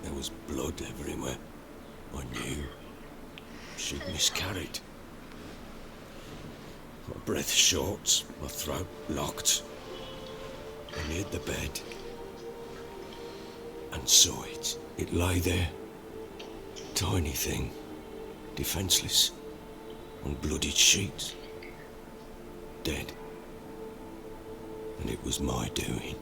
there was blood everywhere. I knew she'd miscarried. My breath short, my throat locked. I neared the bed and saw it. It lay there, tiny thing, defenseless, on bloodied sheets, dead. And it was my doing.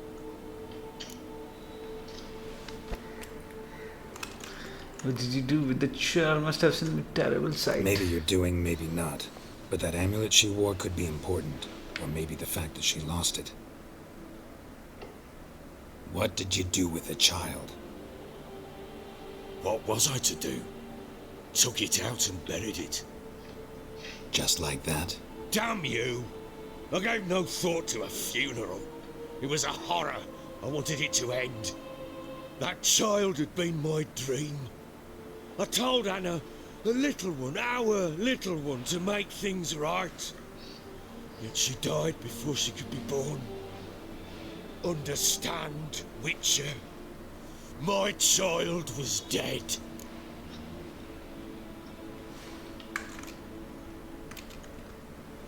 What did you do with the child? Must have seen a terrible sight. Maybe you're doing, maybe not. But that amulet she wore could be important. Or maybe the fact that she lost it. What did you do with the child? What was I to do? Took it out and buried it. Just like that? Damn you! I gave no thought to a funeral. It was a horror. I wanted it to end. That child had been my dream. I told Anna, the little one, our little one, to make things right. Yet she died before she could be born. Understand, Witcher? My child was dead.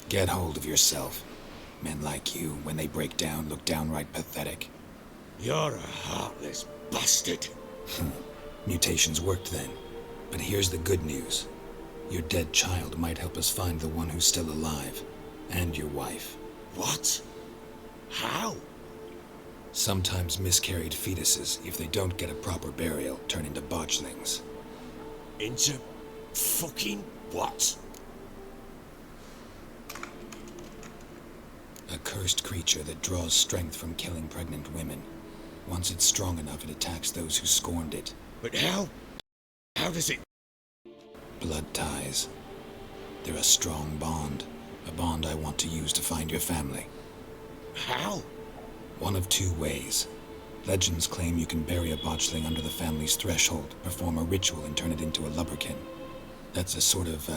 Get hold of yourself. Men like you, when they break down, look downright pathetic. You're a heartless bastard. Mutations worked then. But here's the good news. Your dead child might help us find the one who's still alive, and your wife. What? How? Sometimes miscarried fetuses, if they don't get a proper burial, turn into botchlings. Into fucking what? A cursed creature that draws strength from killing pregnant women. Once it's strong enough, it attacks those who scorned it. But how? How does it... Blood ties. They're a strong bond. A bond I want to use to find your family. How? One of two ways. Legends claim you can bury a botchling under the family's threshold, perform a ritual, and turn it into a lubberkin. That's a sort of,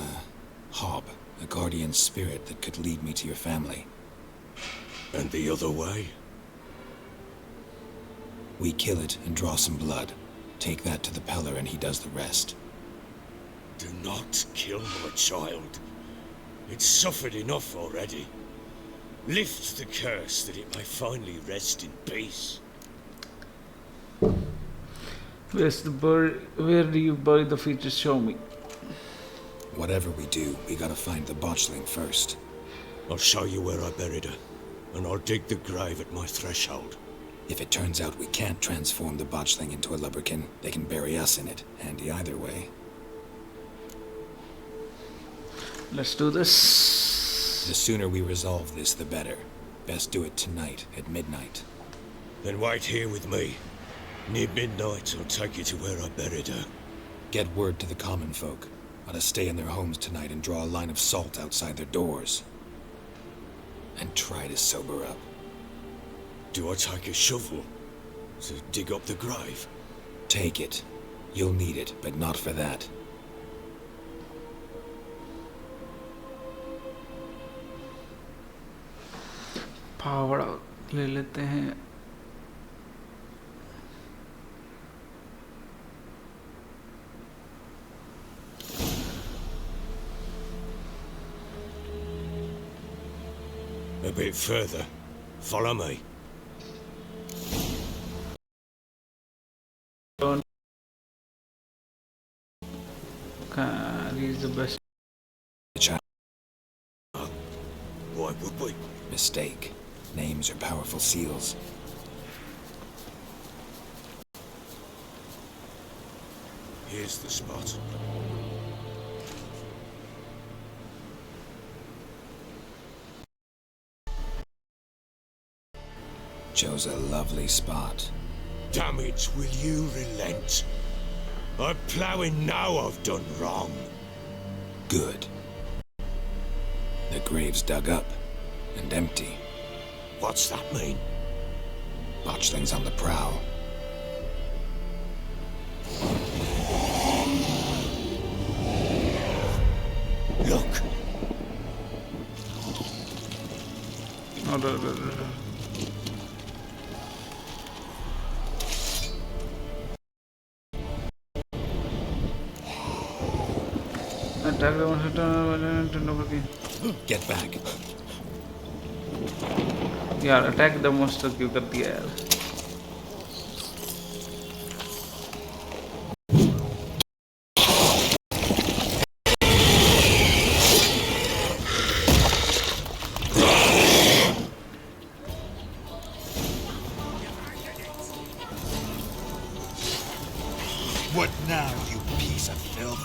hob, a guardian spirit that could lead me to your family. And the other way? We kill it and draw some blood. Take that to the Pellar and he does the rest. Do not kill my child. It's suffered enough already. Lift the curse that it may finally rest in peace. Where do you bury the fetus? Show me. Whatever we do, we gotta find the botchling first. I'll show you where I buried her, and I'll dig the grave at my threshold. If it turns out we can't transform the botchling into a lubberkin, they can bury us in it. Handy either way. Let's do this. The sooner we resolve this, the better. Best do it tonight, at midnight. Then wait here with me. Near midnight, I'll take you to where I buried her. Get word to the common folk. Oughta stay in their homes tonight and draw a line of salt outside their doors. And try to sober up. Do I take a shovel to dig up the grave? Take it. You'll need it, but not for that. फावड़ा ले लेते हैं. A bit further. Follow me. He's the best. Why would we? Mistake. Names are powerful seals. Here's the spot. Chose a lovely spot. Damn it, will you relent? I'm ploughing now I've done wrong. Good. The grave's dug up and empty. What's that mean? Botchling's on the prowl. Look! No. Attack the monster. Get back. यार attack the monster क्यों कर दिया यार? What now, you piece of filth?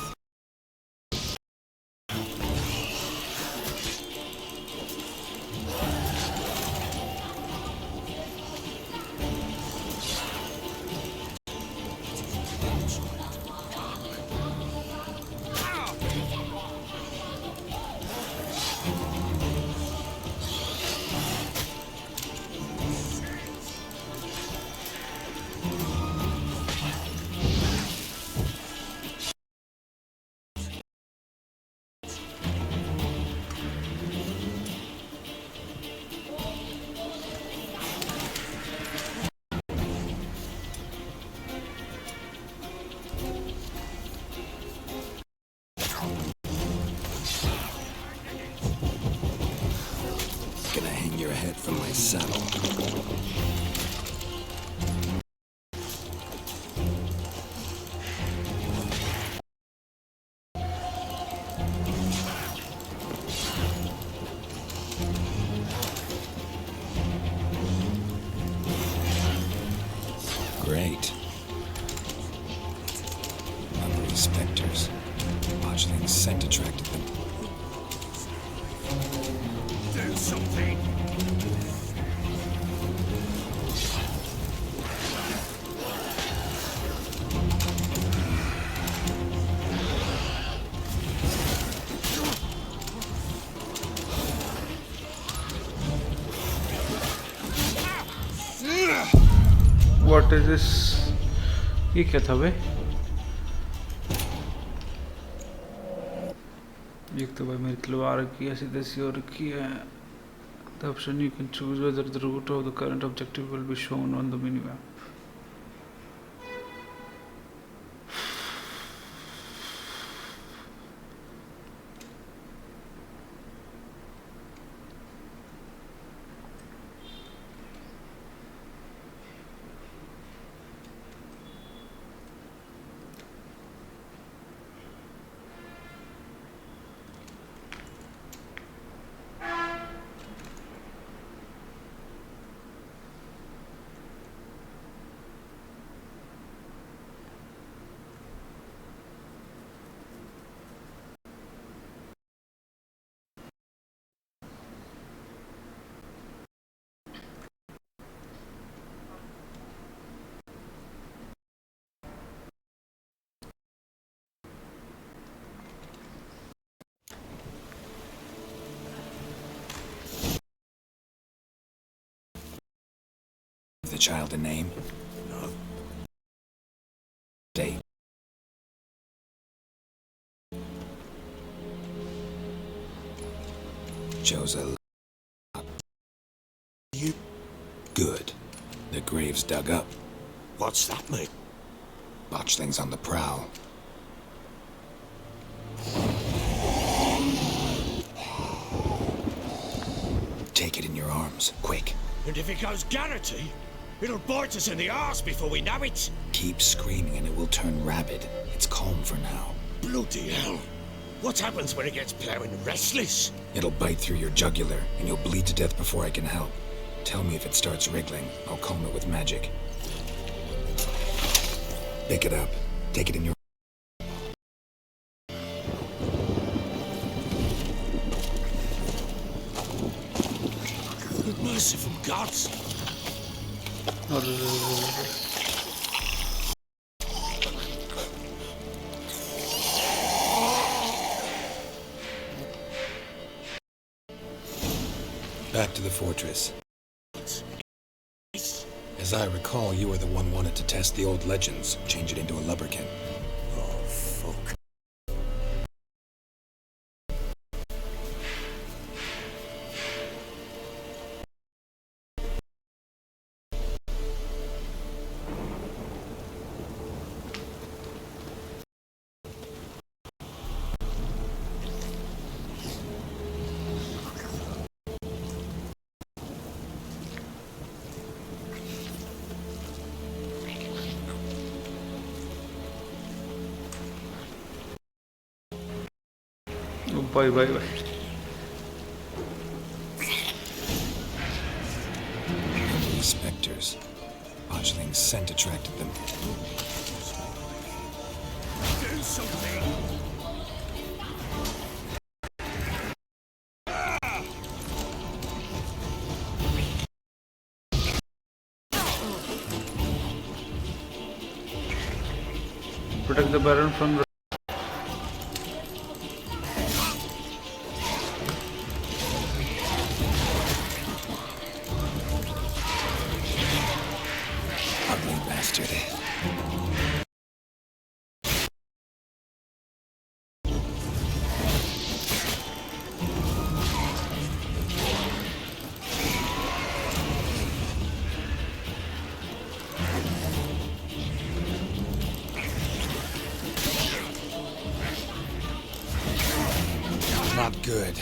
Gonna hang your head from my saddle. Specters. Botchling's scent attracted them. Do something! What is this? ये क्या था बे? एक तो भाई मेरी तलवार की ऐसी तैसी और की है. The option you can choose whether the route of the current objective will be shown on the minimap. The child a name? No. Date. Chose a You... good. The grave's dug up. What's that mean? Botchling's on the prowl. Take it in your arms, quick. And if it goes Garrity, it'll bite us in the arse before we know it. Keep screaming and it will turn rabid. It's calm for now. Bloody hell. What happens when it gets plowing restless? It'll bite through your jugular and you'll bleed to death before I can help. Tell me if it starts wriggling. I'll calm it with magic. Pick it up. Take it in your... Merciful gods. Back to the fortress. As I recall, you were the one wanted to test the old legends, change it into a lubberkin. Oh, fuck. Bye bye bye. These specters. Botchling's scent attracted them. Do something. Protect the Baron from the... Ugly bastard. Not good.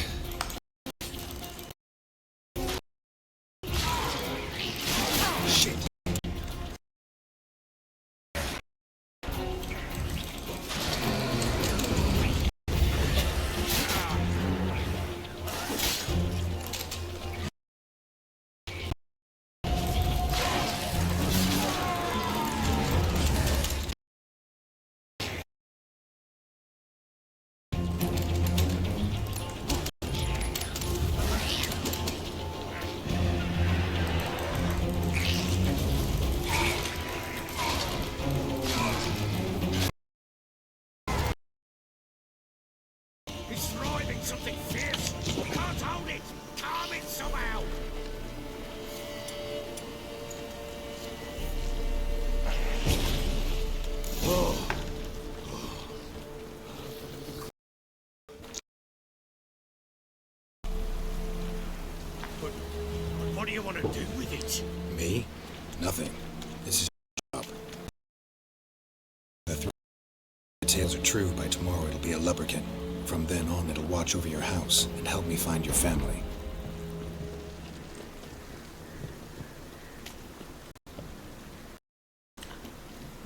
something fierce. We can't hold it. Calm it somehow. But what do you want to do with it? Me? Nothing. This is job. The tales are true, by tomorrow it'll be a lubberkin. From then on, it'll watch over your house and help me find your family.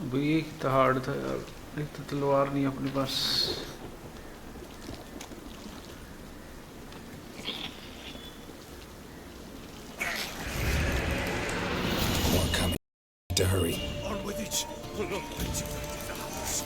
अभी एक तो hard था यार, एक तो तलवार नहीं अपने पास. More coming. To hurry. On with it. We'll not wait till they get the house.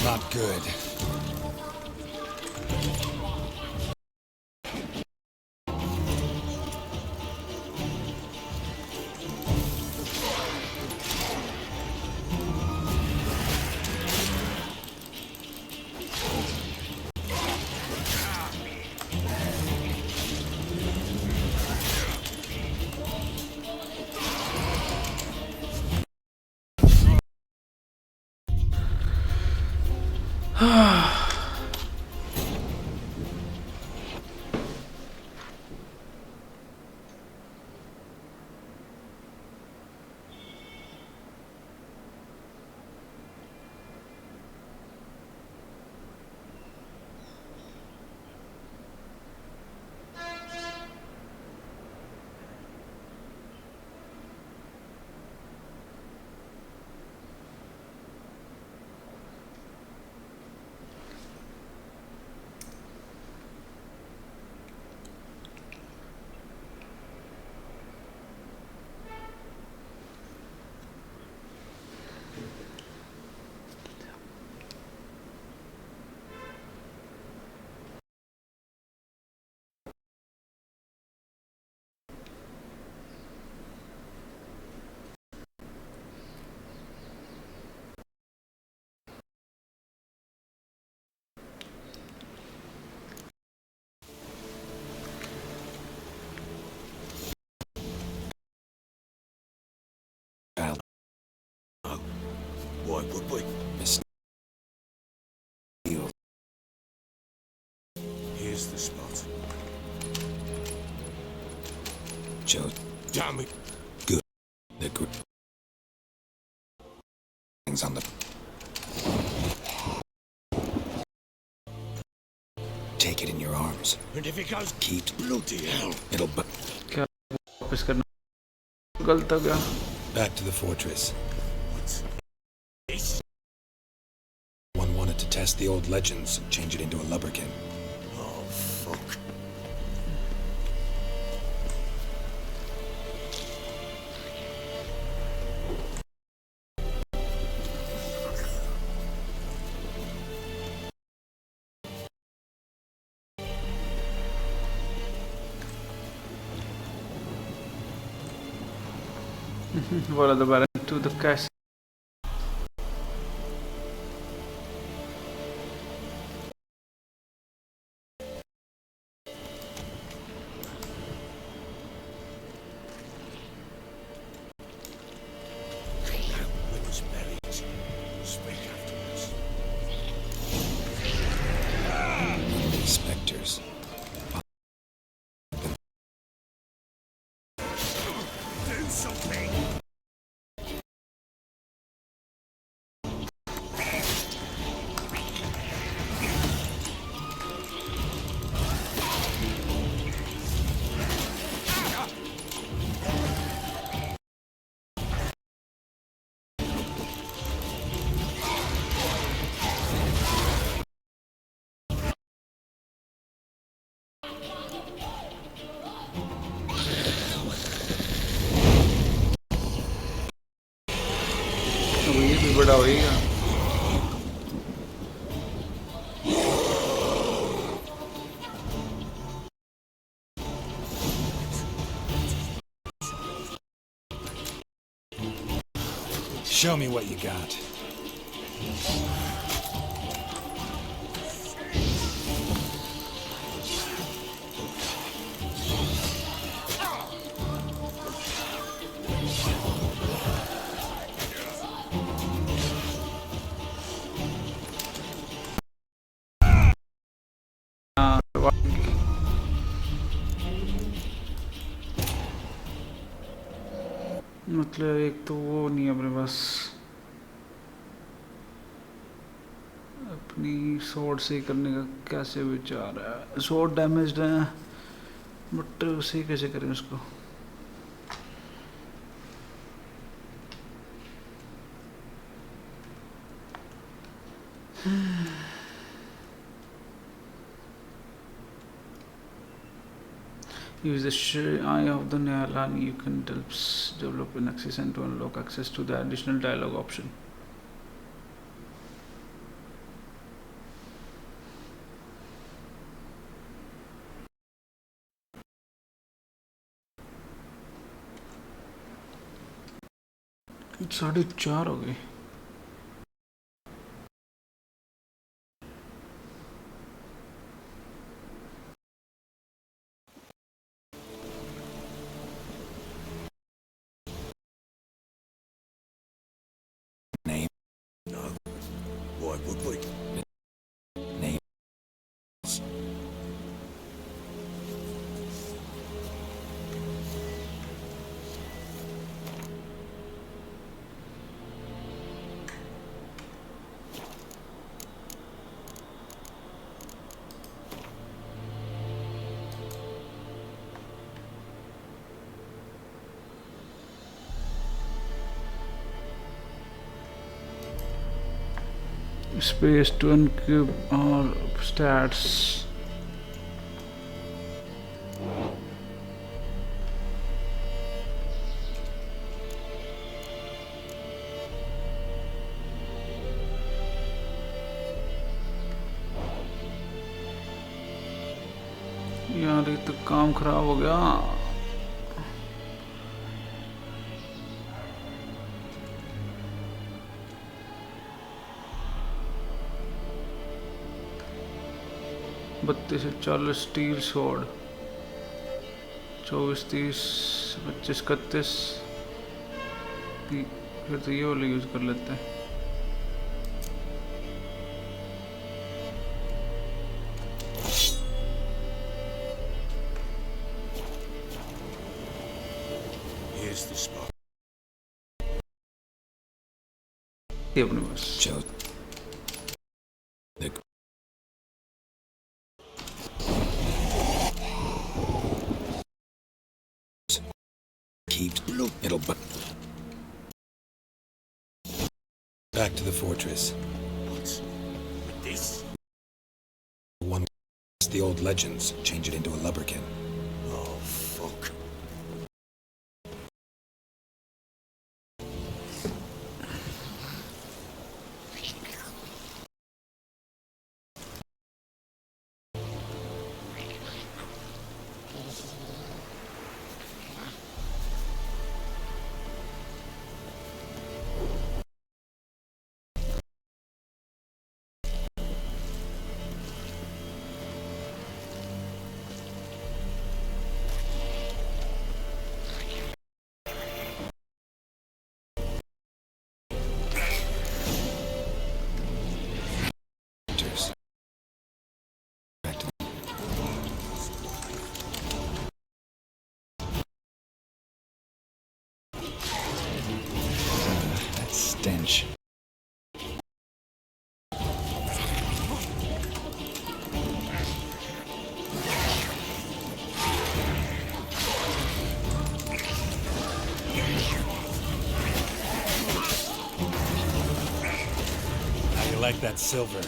Not good. Why would we? Here's the spot. Joe. Damn it. Good. The good things on the. Take it in your arms. And if it goes, Keep. bloody hell. It'll. क्या वापस करना? गलत हो गया. Back to the fortress. What? This? One wanted to test the old legends and change it into a lubberkin. Oh, fuck. Follow the Baron to the castle. Witness buried. Speak afterwards. Spectres. Do something. काफी बड़ा होएगा। Show me what you got. मतलब एक तो वो नहीं है अपने पास, अपनी स्वॉर्ड से करने का कैसे विचार है। स्वॉर्ड डैमेज्ड है बट उसे कैसे करें उसको। Use the eye of the Nyalani. You can develop an access and to unlock access to the additional dialogue option. साढ़े 4 हो गए। Name. No. Why would we? Name. Space to uncube or stats. यार ये तो काम खराब हो गया। बत्तीस से 40 स्टील स्वॉर्ड, 24 30 25 31, फिर तो ये वाला यूज कर लेते हैं। Here's the spot. ये अपने पास Joe. The keeps. It'll back to the fortress. What? With this? One the old legends, change it into a lubberkin. Oh, fuck. Stench. How you like that silver?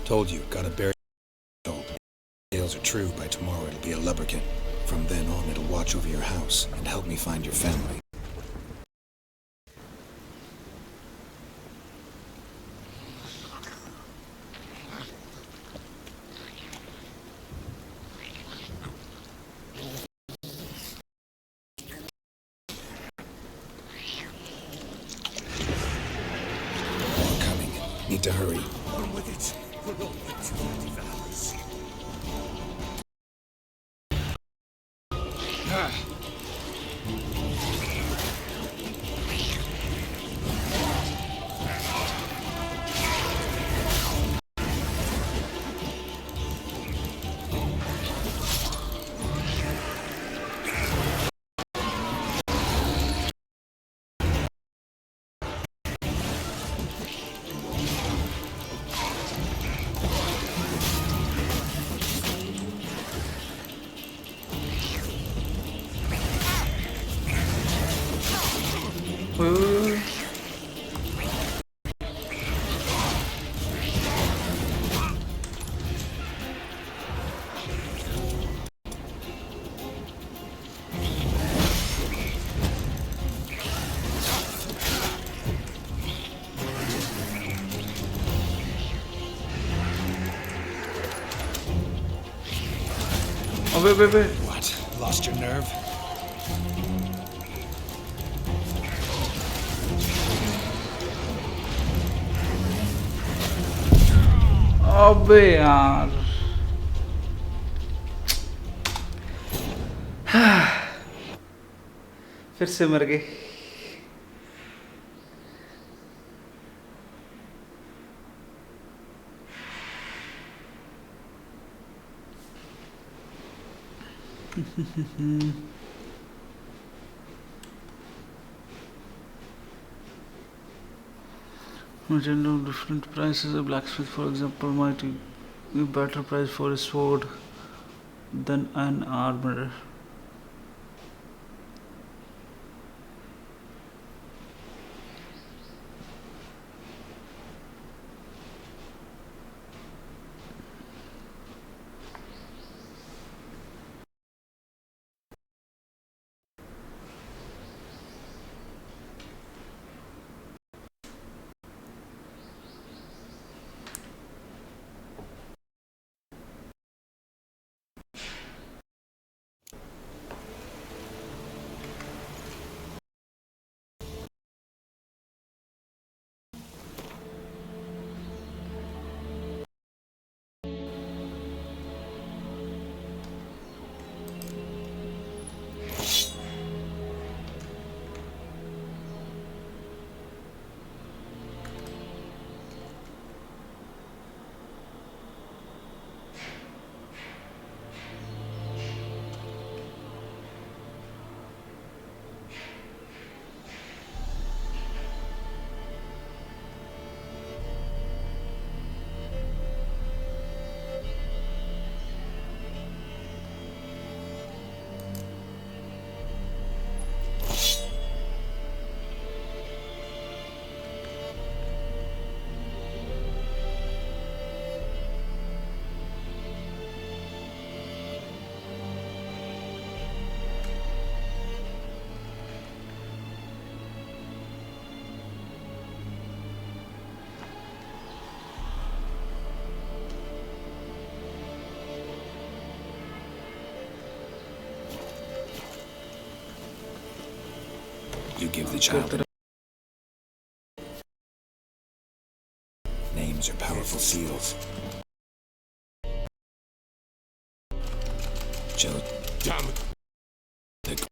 Told you, gotta bury told. If tales are true, by tomorrow it'll be a lubberkin. From then on, it'll watch over your house and help me find your family. More coming. Need to hurry. On with it. We're not meant to be devours. Oh, wait. What? Lost your nerve? अबे यार फिर से मर गए. General different prices. A blacksmith, for example, might give better price for a sword than an armor. You give the child names are powerful seals. Joe. Damn it.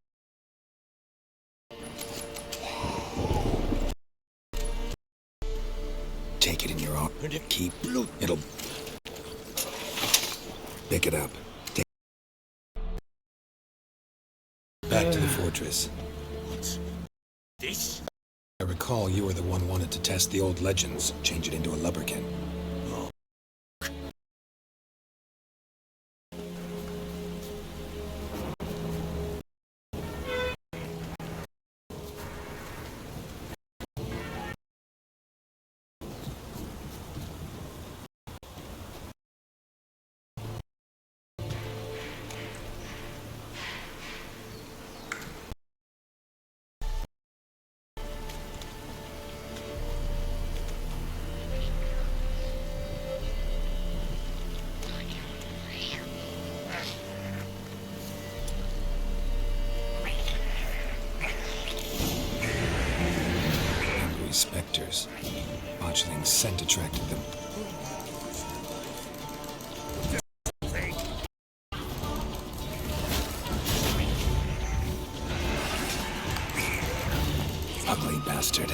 Take it in your arm. Keep. It'll. Pick it up. Take back to the fortress. What's this? I recall you were the one wanted to test the old legends, change it into a lubberkin. botchling's scent attracted them. Ugly bastard.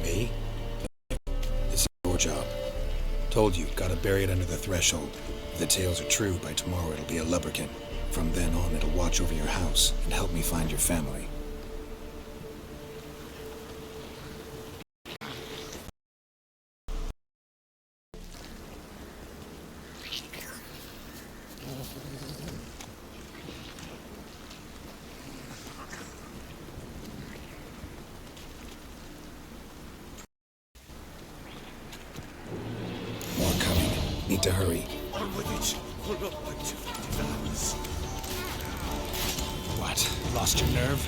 Me? It's your job. Told you, gotta bury it under the threshold. If the tales are true, by tomorrow it'll be a lubberkin. From then on, it'll watch over your house and help me find your family. Need to hurry. On with it. We're not going to devours. What? Lost your nerve?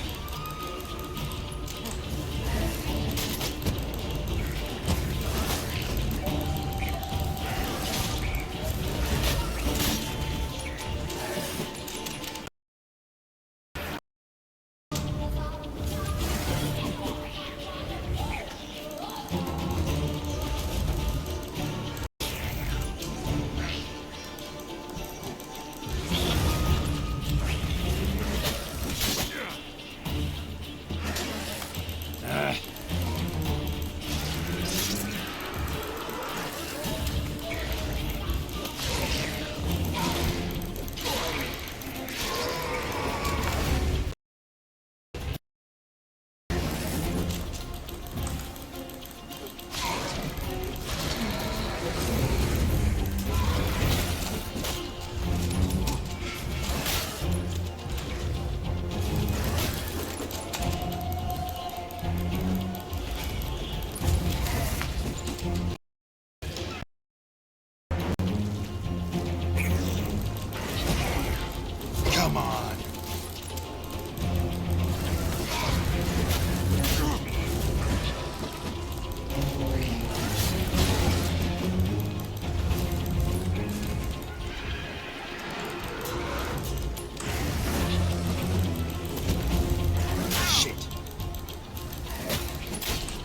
Come on.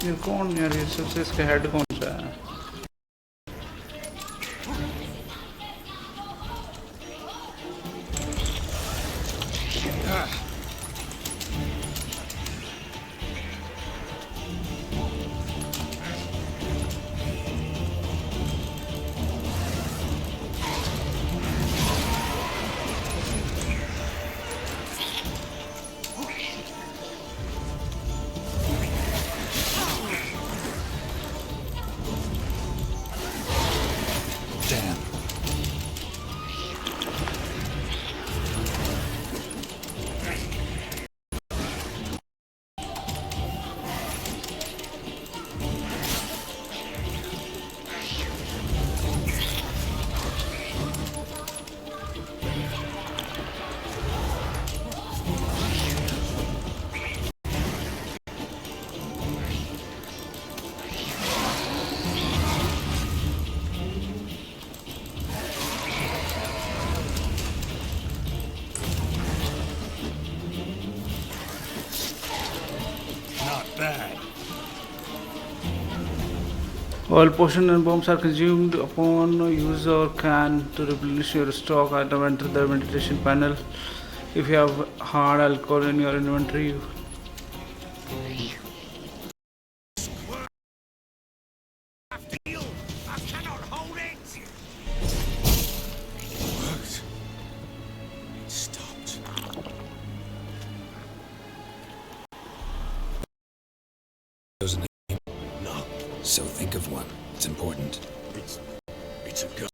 ये कौन यार ये सबसे इसका head कौन सा है All potions and bombs are consumed upon use or can to replenish your stock item. Enter the meditation panel. If you have hard alcohol in your inventory, No. So think of one. It's important. It's a gun.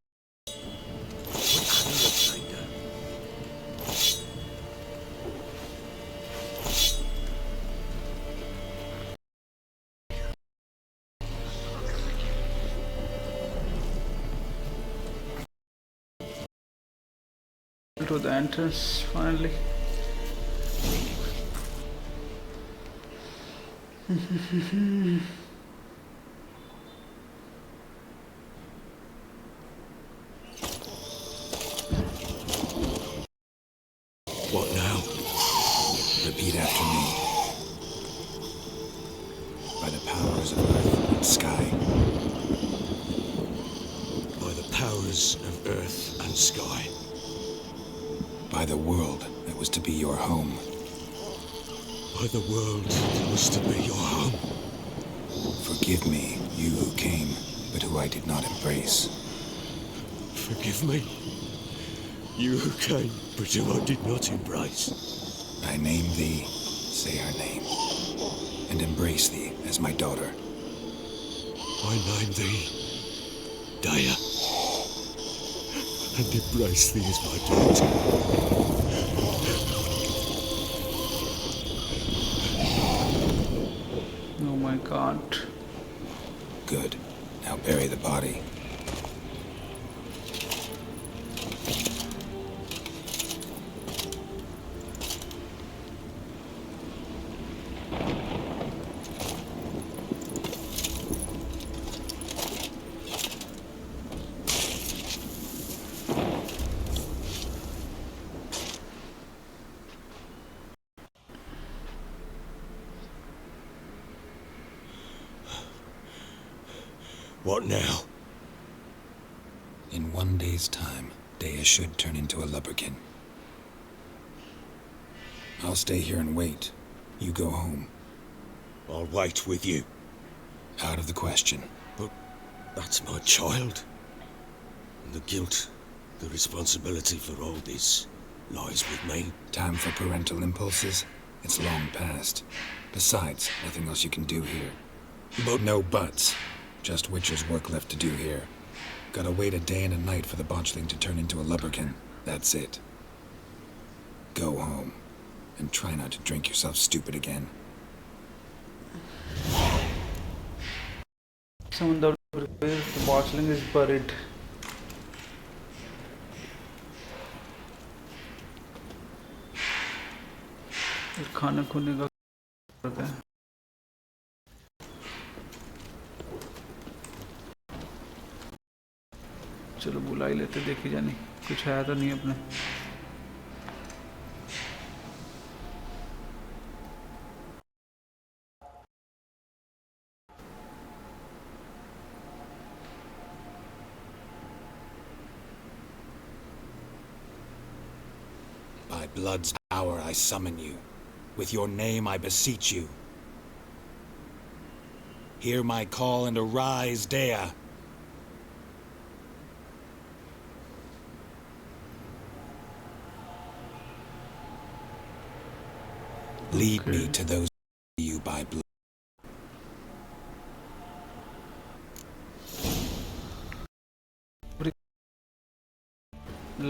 to the entrance finally. What now? Repeat after me. By the powers of earth and sky. By the powers of earth and sky. By the world that was to be your home. By the world that was to be your home. Forgive me, you who came, but who I did not embrace. Forgive me. You who came, but who I did not embrace. I name thee, say her name, and embrace thee as my daughter. I name thee Daya, and embrace thee as my daughter. Oh my god. Good. Now bury the body. What now? In 1 day's time, Dea should turn into a lubberkin. I'll stay here and wait. You go home. I'll wait with you. Out of the question. But that's my child. And the guilt, the responsibility for all this lies with me. Time for parental impulses? It's long past. Besides, nothing else you can do here. But no buts. Just Witcher's work left to do here. Gotta wait a day and a night for the botchling to turn into a lubberkin. That's it. Go home. And try not to drink yourself stupid again. Someone that where the botchling is buried. खाना खुने का करता है. चलो बुला ही लेते, देखी जानी कुछ है तो नहीं अपने. By blood's power I summon you. With your name I beseech you. Hear my call and arise, Dea. Lead me to those you by blood.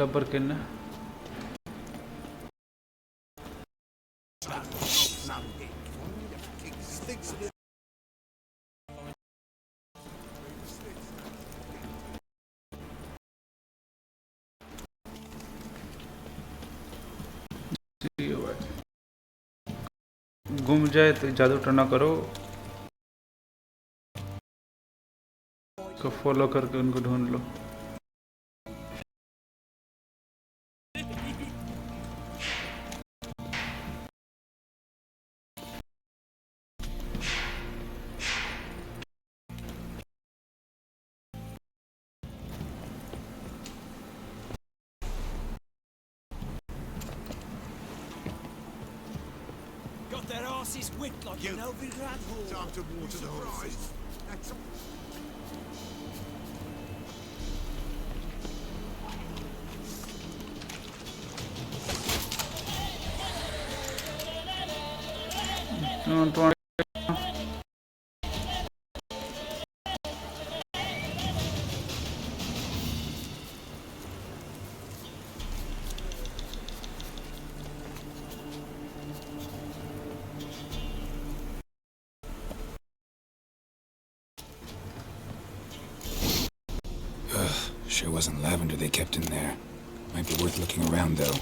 लबरकिन है. गुम जाए तो जादू टना करो, को फॉलो करके उनको ढूंढ लो. their asses whipped like an Novigrad whore. Time to water the horses. That's Don't want. Sure wasn't lavender they kept in there. Might be worth looking around, though.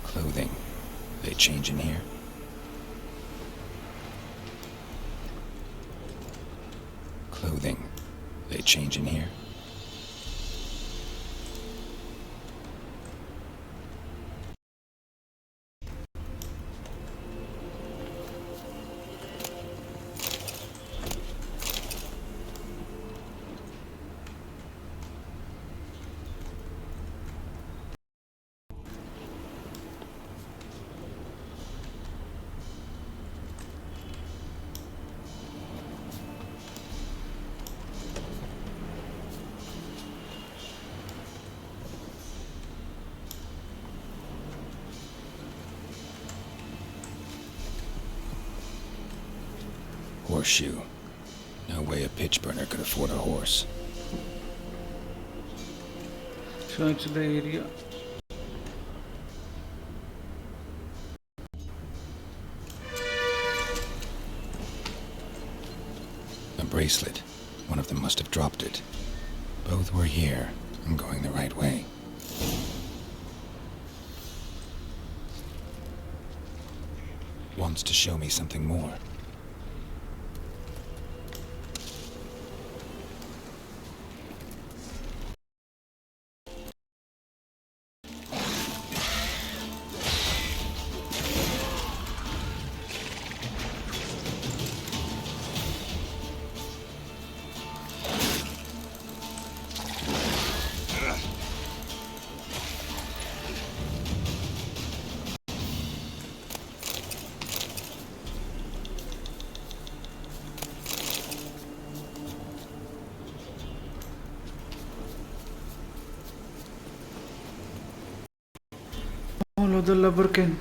Clothing. They change in here? Clothing. They change in here? Horseshoe. No way a pitch burner could afford a horse. Search the area. A bracelet. One of them must have dropped it. Both were here. I'm going the right way. Wants to show me something more. Follow the lubricant.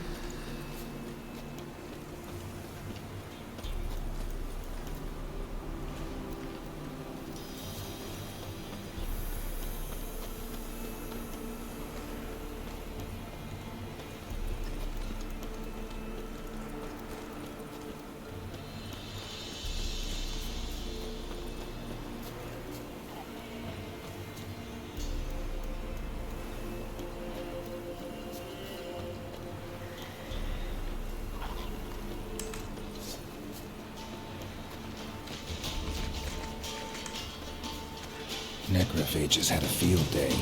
Necrophages had a field day.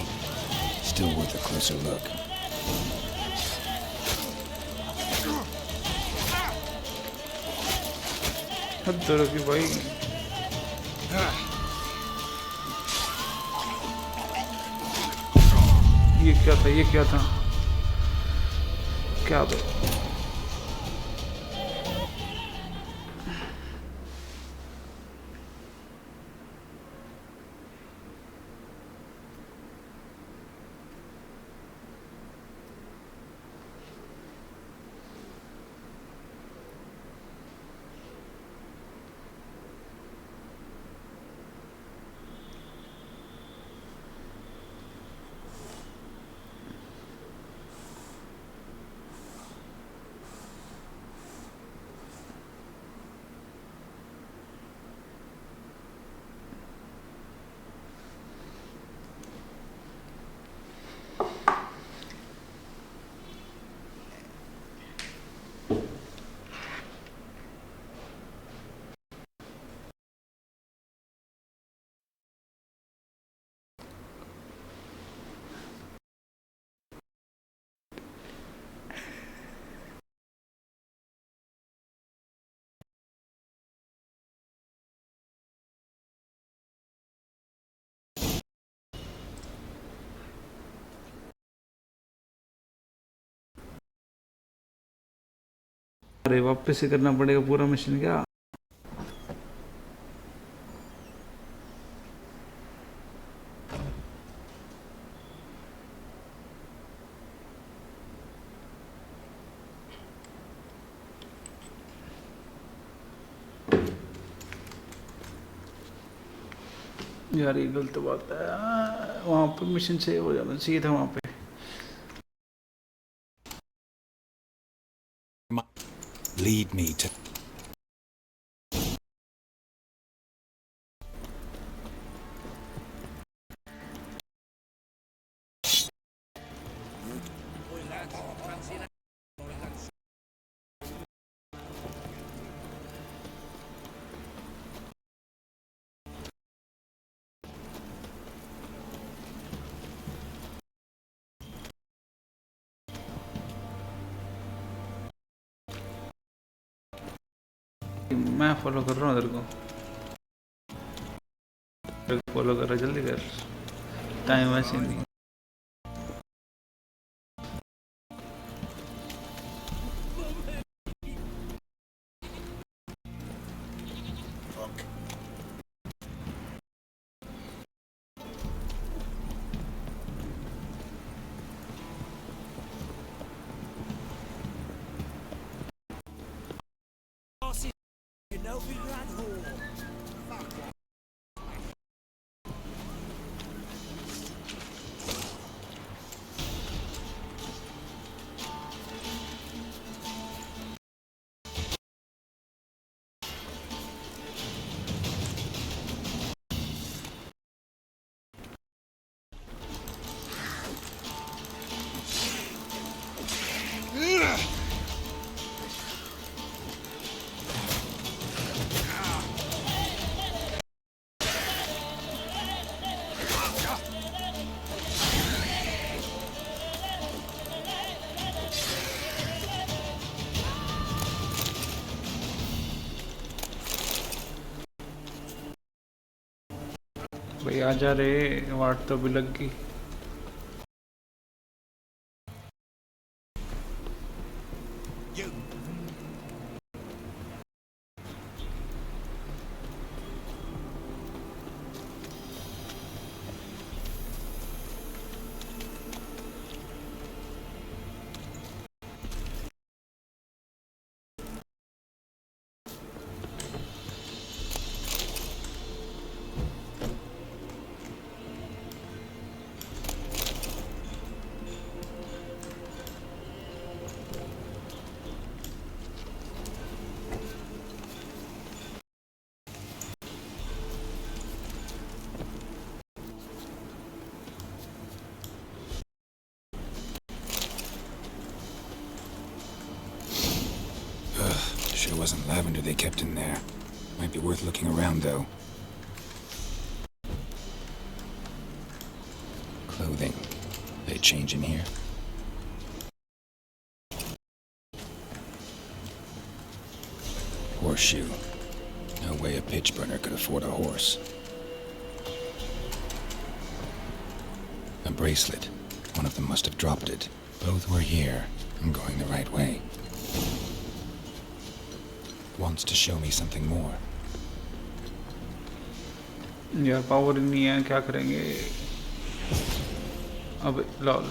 Still worth a closer look. हद तरह की भाई ये क्या था क्या था अरे वापस से करना पड़ेगा पूरा मिशन क्या? यार ये गलत बात है, वहाँ पे मिशन सेव हो जाना चाहिए था वहाँ पे। Lead me to... मैं फॉलो कर रहा हूँ तेरे को, फॉलो कर रहा, जल्दी कर, टाइम वैसे नहीं। You know we ran home. भाई आजा रे, वाट तो भी लग गई। Sure wasn't lavender they kept in there. Might be worth looking around, though. Clothing. They change in here? Horseshoe. No way a pitch burner could afford a horse. A bracelet. One of them must have dropped it. Both were here. I'm going the right way. Wants to show me something more. यार power नहीं है, क्या करेंगे? अब lol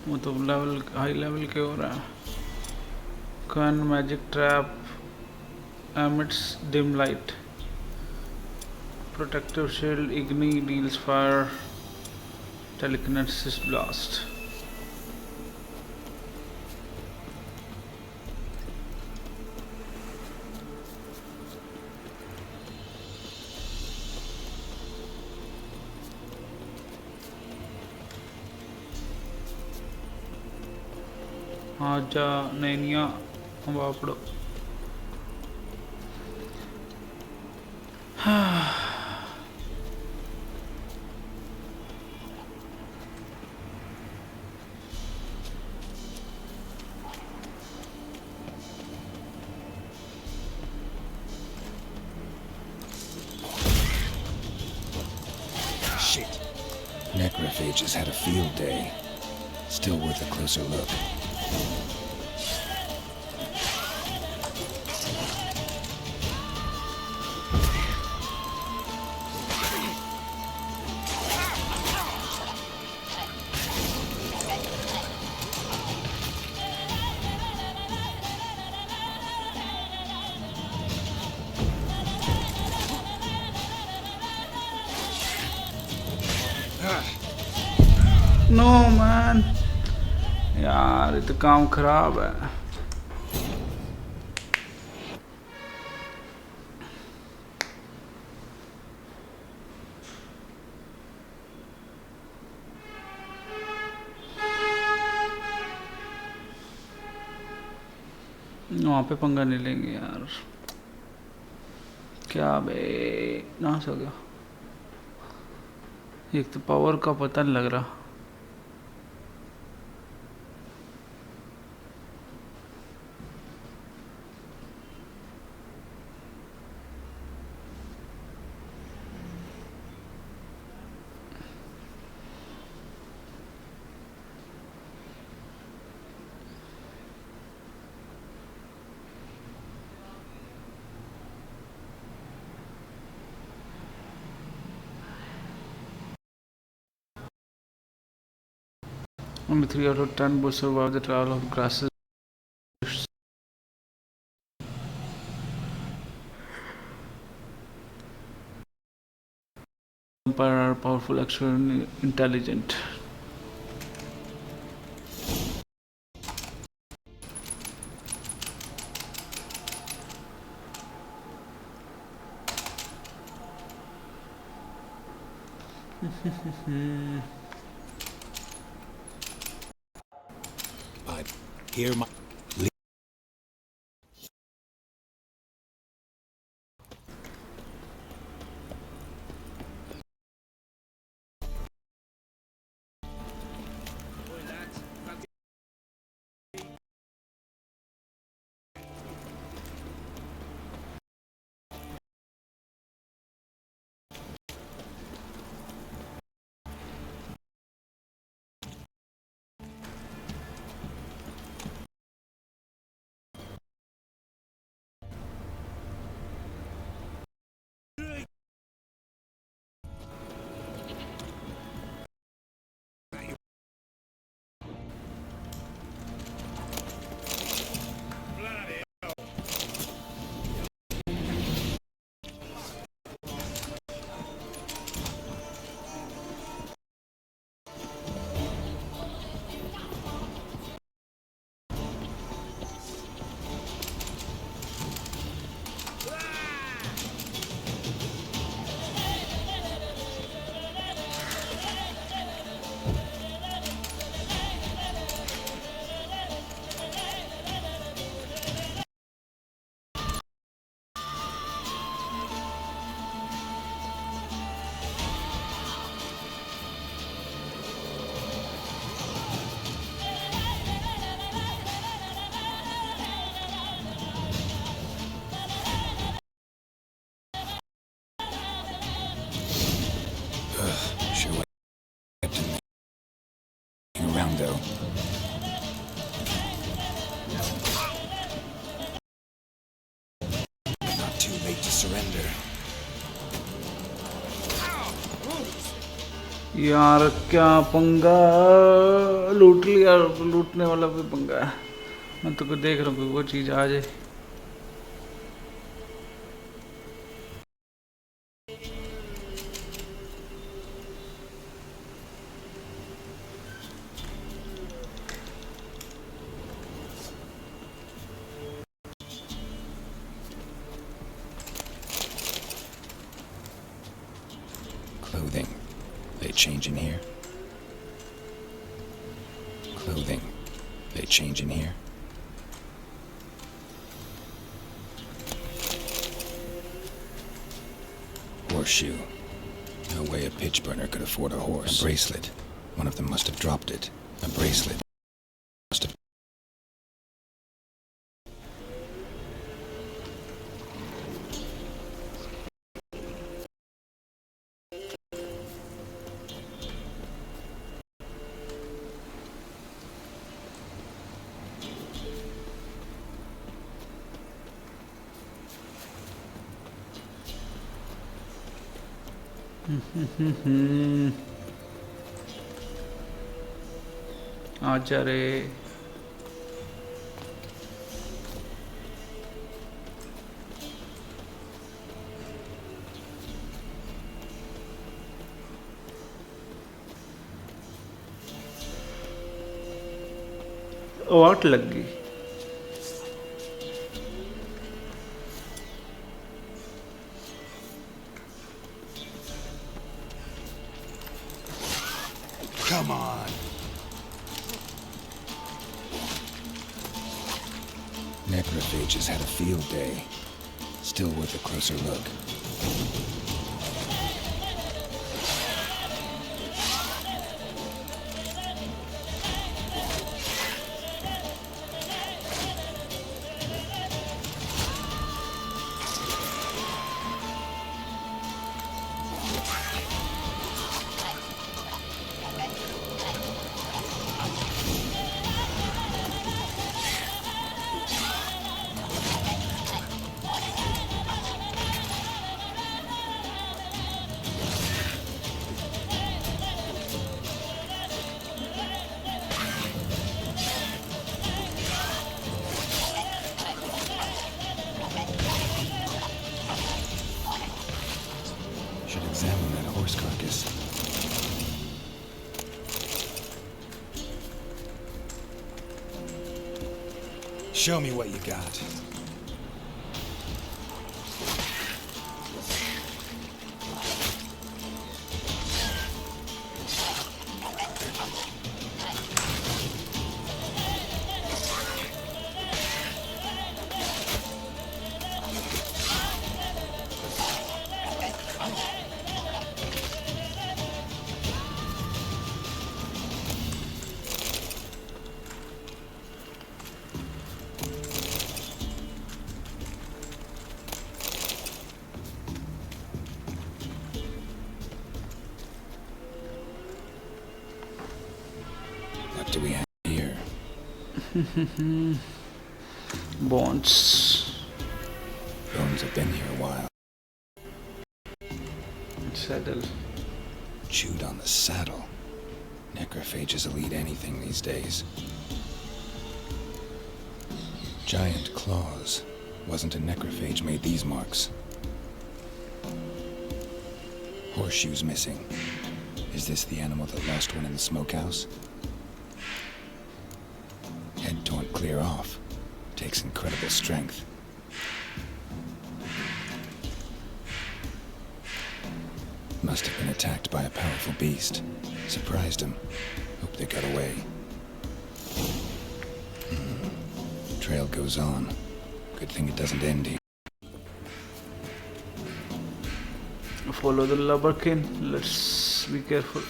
वो तो level high level के हो रहा है। Can magic trap emits dim light. Protective shield ignite deals fire. Telekinesis blast. आजा Nainiya वापड़ो। witches had a field day. Still worth a closer look. No man यार ये तो काम खराब है. वहाँ पे पंगा नहीं लेंगे यार. क्या बे नाश हो गया. एक तो पावर का पता नहीं लग रहा. Only 3 out of 10 will survive the trial of grasses. Vampire are powerful, extremely intelligent. But hear my... Sure what kept him around though. Not too late to surrender. यार क्या पंगा. लूट लिया. लूटने वाला भी पंगा है. मैं तो को देख रहा हूँ वो चीज़ आ जाए. Clothing. They change in here. Clothing. They change in here. Horseshoe. No way a pitch burner could afford a horse. A bracelet. One of them must have dropped it. A bracelet. Must have... आजा रे। वाट लग गई। Come on. Necrophages had a field day. Still worth a closer look. Examine that horse carcass. Show me what you got. What do we have here? Bones. Bones have been here a while. Saddle. Chewed on the saddle. Necrophages will eat anything these days. Giant claws. Wasn't a necrophage made these marks. Horseshoes missing. Is this the animal that lost one in the smokehouse? Head torn clear off. Takes incredible strength. Must have been attacked by a powerful beast. Surprised him. Hope they got away. Trail goes on. Good thing it doesn't end here. Follow the lubberkin. Let's be careful.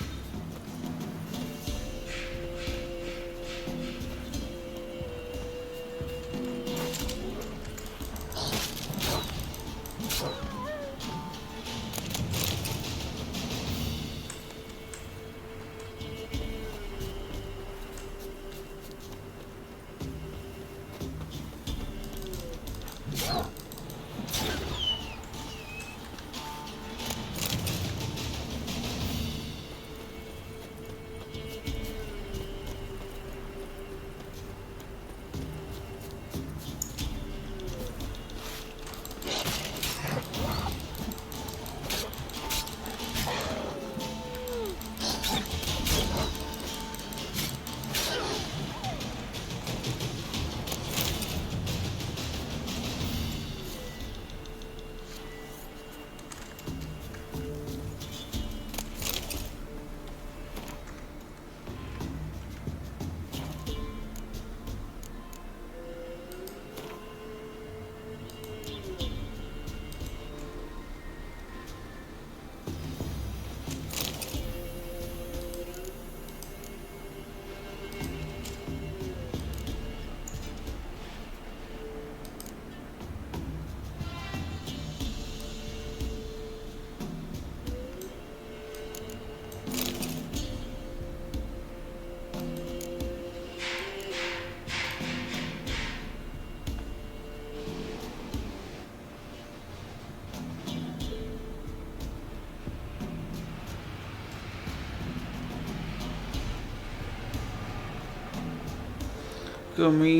कमी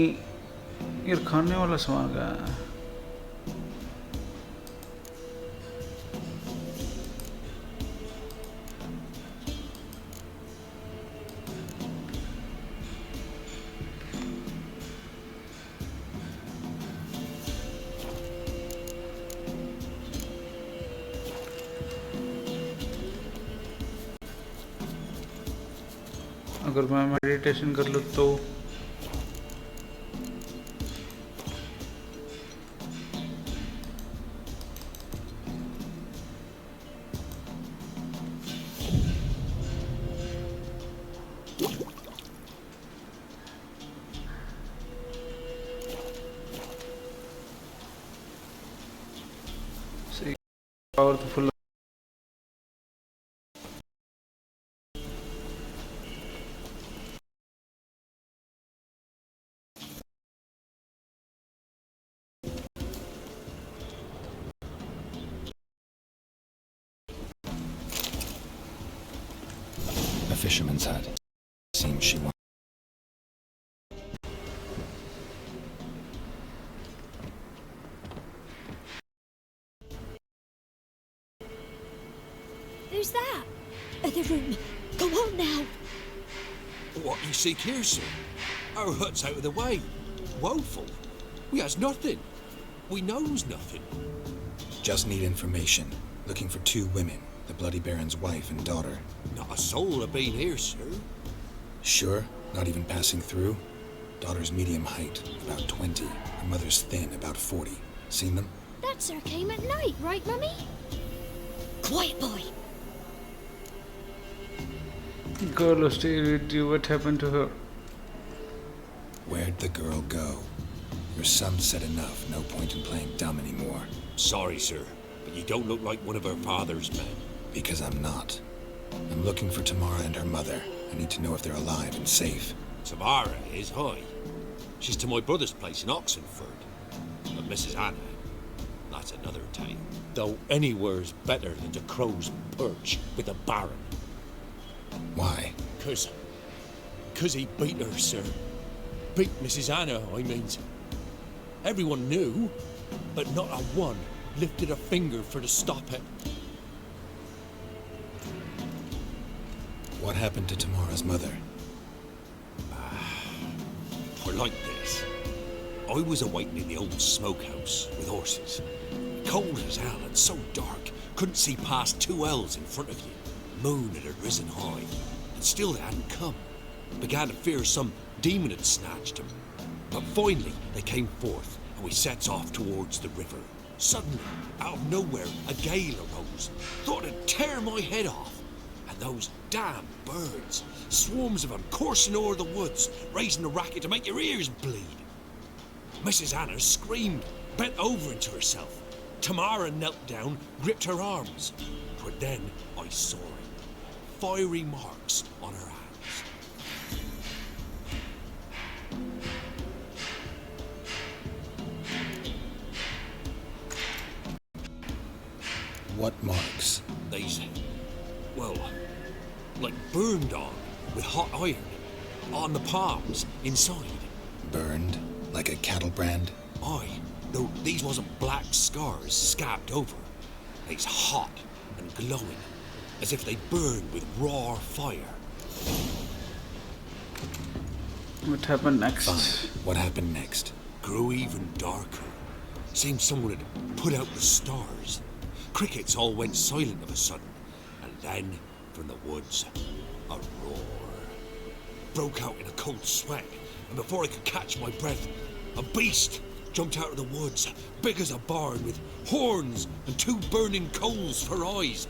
यार खाने वाला सामान का अगर मैं meditation कर लूँ तो पावर तो full A fisherman's hut. Seems she wants. Who's that? The room. Go on now. What you seek here, sir? Our hut's out of the way. Woeful. We has nothing. We knows nothing. Just need information. Looking for 2 women, the Bloody Baron's wife and daughter. Not a soul have been here, sir. Sure? Not even passing through? Daughter's medium height, about 20. Her mother's thin, about 40. Seen them? That sir came at night, right, Mummy? Quiet, boy. girl who stayed with you, what happened to her? Where'd the girl go? Your son said enough. No point in playing dumb anymore. Sorry, sir, but you don't look like one of her father's men. Because I'm not. I'm looking for Tamara and her mother. I need to know if they're alive and safe. Tamara is high. She's to my brother's place in Oxenford. But Mrs. Anna, that's another tale. Though anywhere's better than the Crow's Perch with the Baron. Why? Cause he beat her, sir. Beat Mrs. Anna, I means. Everyone knew, but not a one lifted a finger for to stop it. What happened to Tamara's mother? Or like this. I was awaiting in the old smokehouse with horses. Cold as hell and so dark, couldn't see past 2 ells in front of you. Moon had risen high, and still they hadn't come. Began to fear some demon had snatched them. But finally they came forth, and we sets off towards the river. Suddenly, out of nowhere, a gale arose. Thought it'd tear my head off. And those damn birds, swarms of them coursing o'er the woods, raising a racket to make your ears bleed. Mrs. Anna screamed, bent over into herself. Tamara knelt down, gripped her arms. But then I saw it. Fiery marks on her hands. What marks? These, well, like burned on with hot iron. On the palms, inside. Burned? Like a cattle brand? Aye, though these wasn't black scars scabbed over. They's hot and glowing, as if they burned with raw fire. What happened next? Fine. What happened next? Grew even darker. Seemed someone had put out the stars. Crickets all went silent of a sudden, and then, from the woods, a roar. Broke out in a cold sweat, and before I could catch my breath, a beast jumped out of the woods, big as a barn, with horns and 2 burning coals for eyes.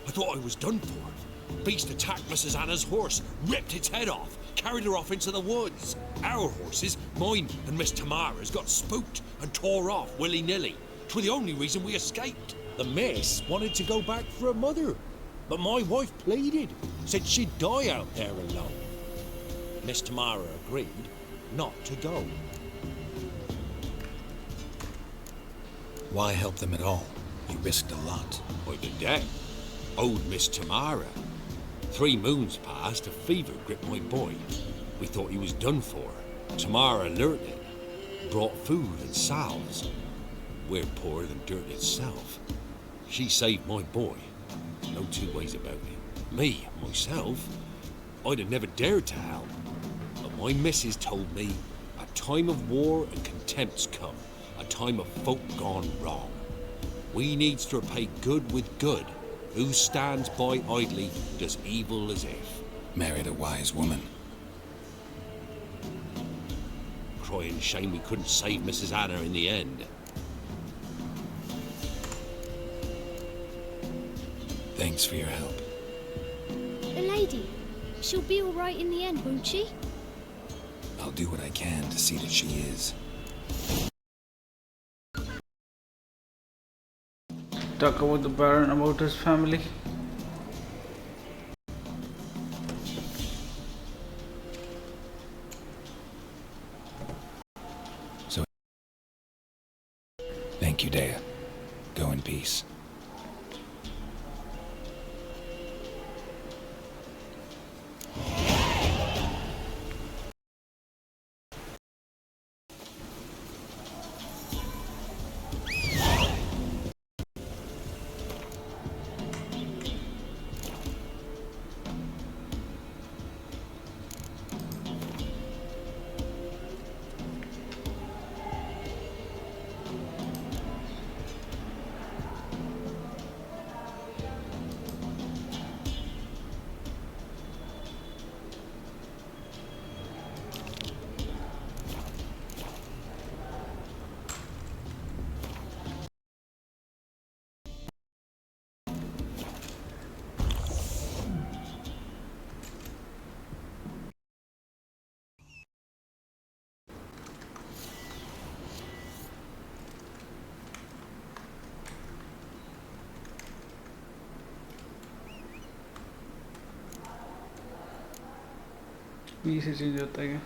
I thought I was done for. Beast attacked Mrs. Anna's horse, ripped its head off, carried her off into the woods. Our horses, mine and Miss Tamara's, got spooked and tore off willy-nilly. 'Twas the only reason we escaped. The miss wanted to go back for her mother, but my wife pleaded, said she'd die out there alone. Miss Tamara agreed not to go. Why help them at all? You risked a lot. By the debt, owed Miss Tamara. 3 moons passed, a fever gripped my boy. We thought he was done for. Tamara learned it, brought food and salves. We're poorer than dirt itself. She saved my boy. No two ways about it. Me, myself, I'd have never dared to help. But my missus told me a time of war and contempt's come. A time of folk gone wrong. We needs to repay good with good. Who stands by idly does evil as if. Married a wise woman. Crying shame we couldn't save Mrs. Anna in the end. Thanks for your help. The lady, she'll be all right in the end, won't she? I'll do what I can to see that she is. Talk about the Baron, about his family. So, thank you, Dea. Go in peace. B से change होता है क्या?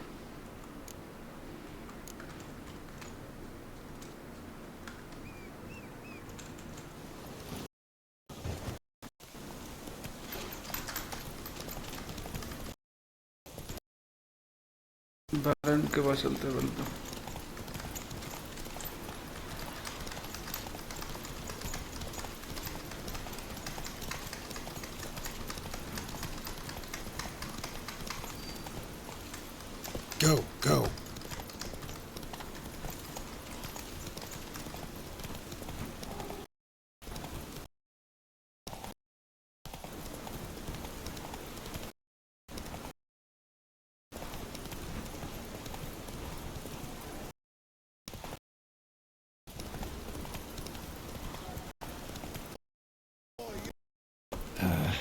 बैरन के पास चलते बोलते Go, go.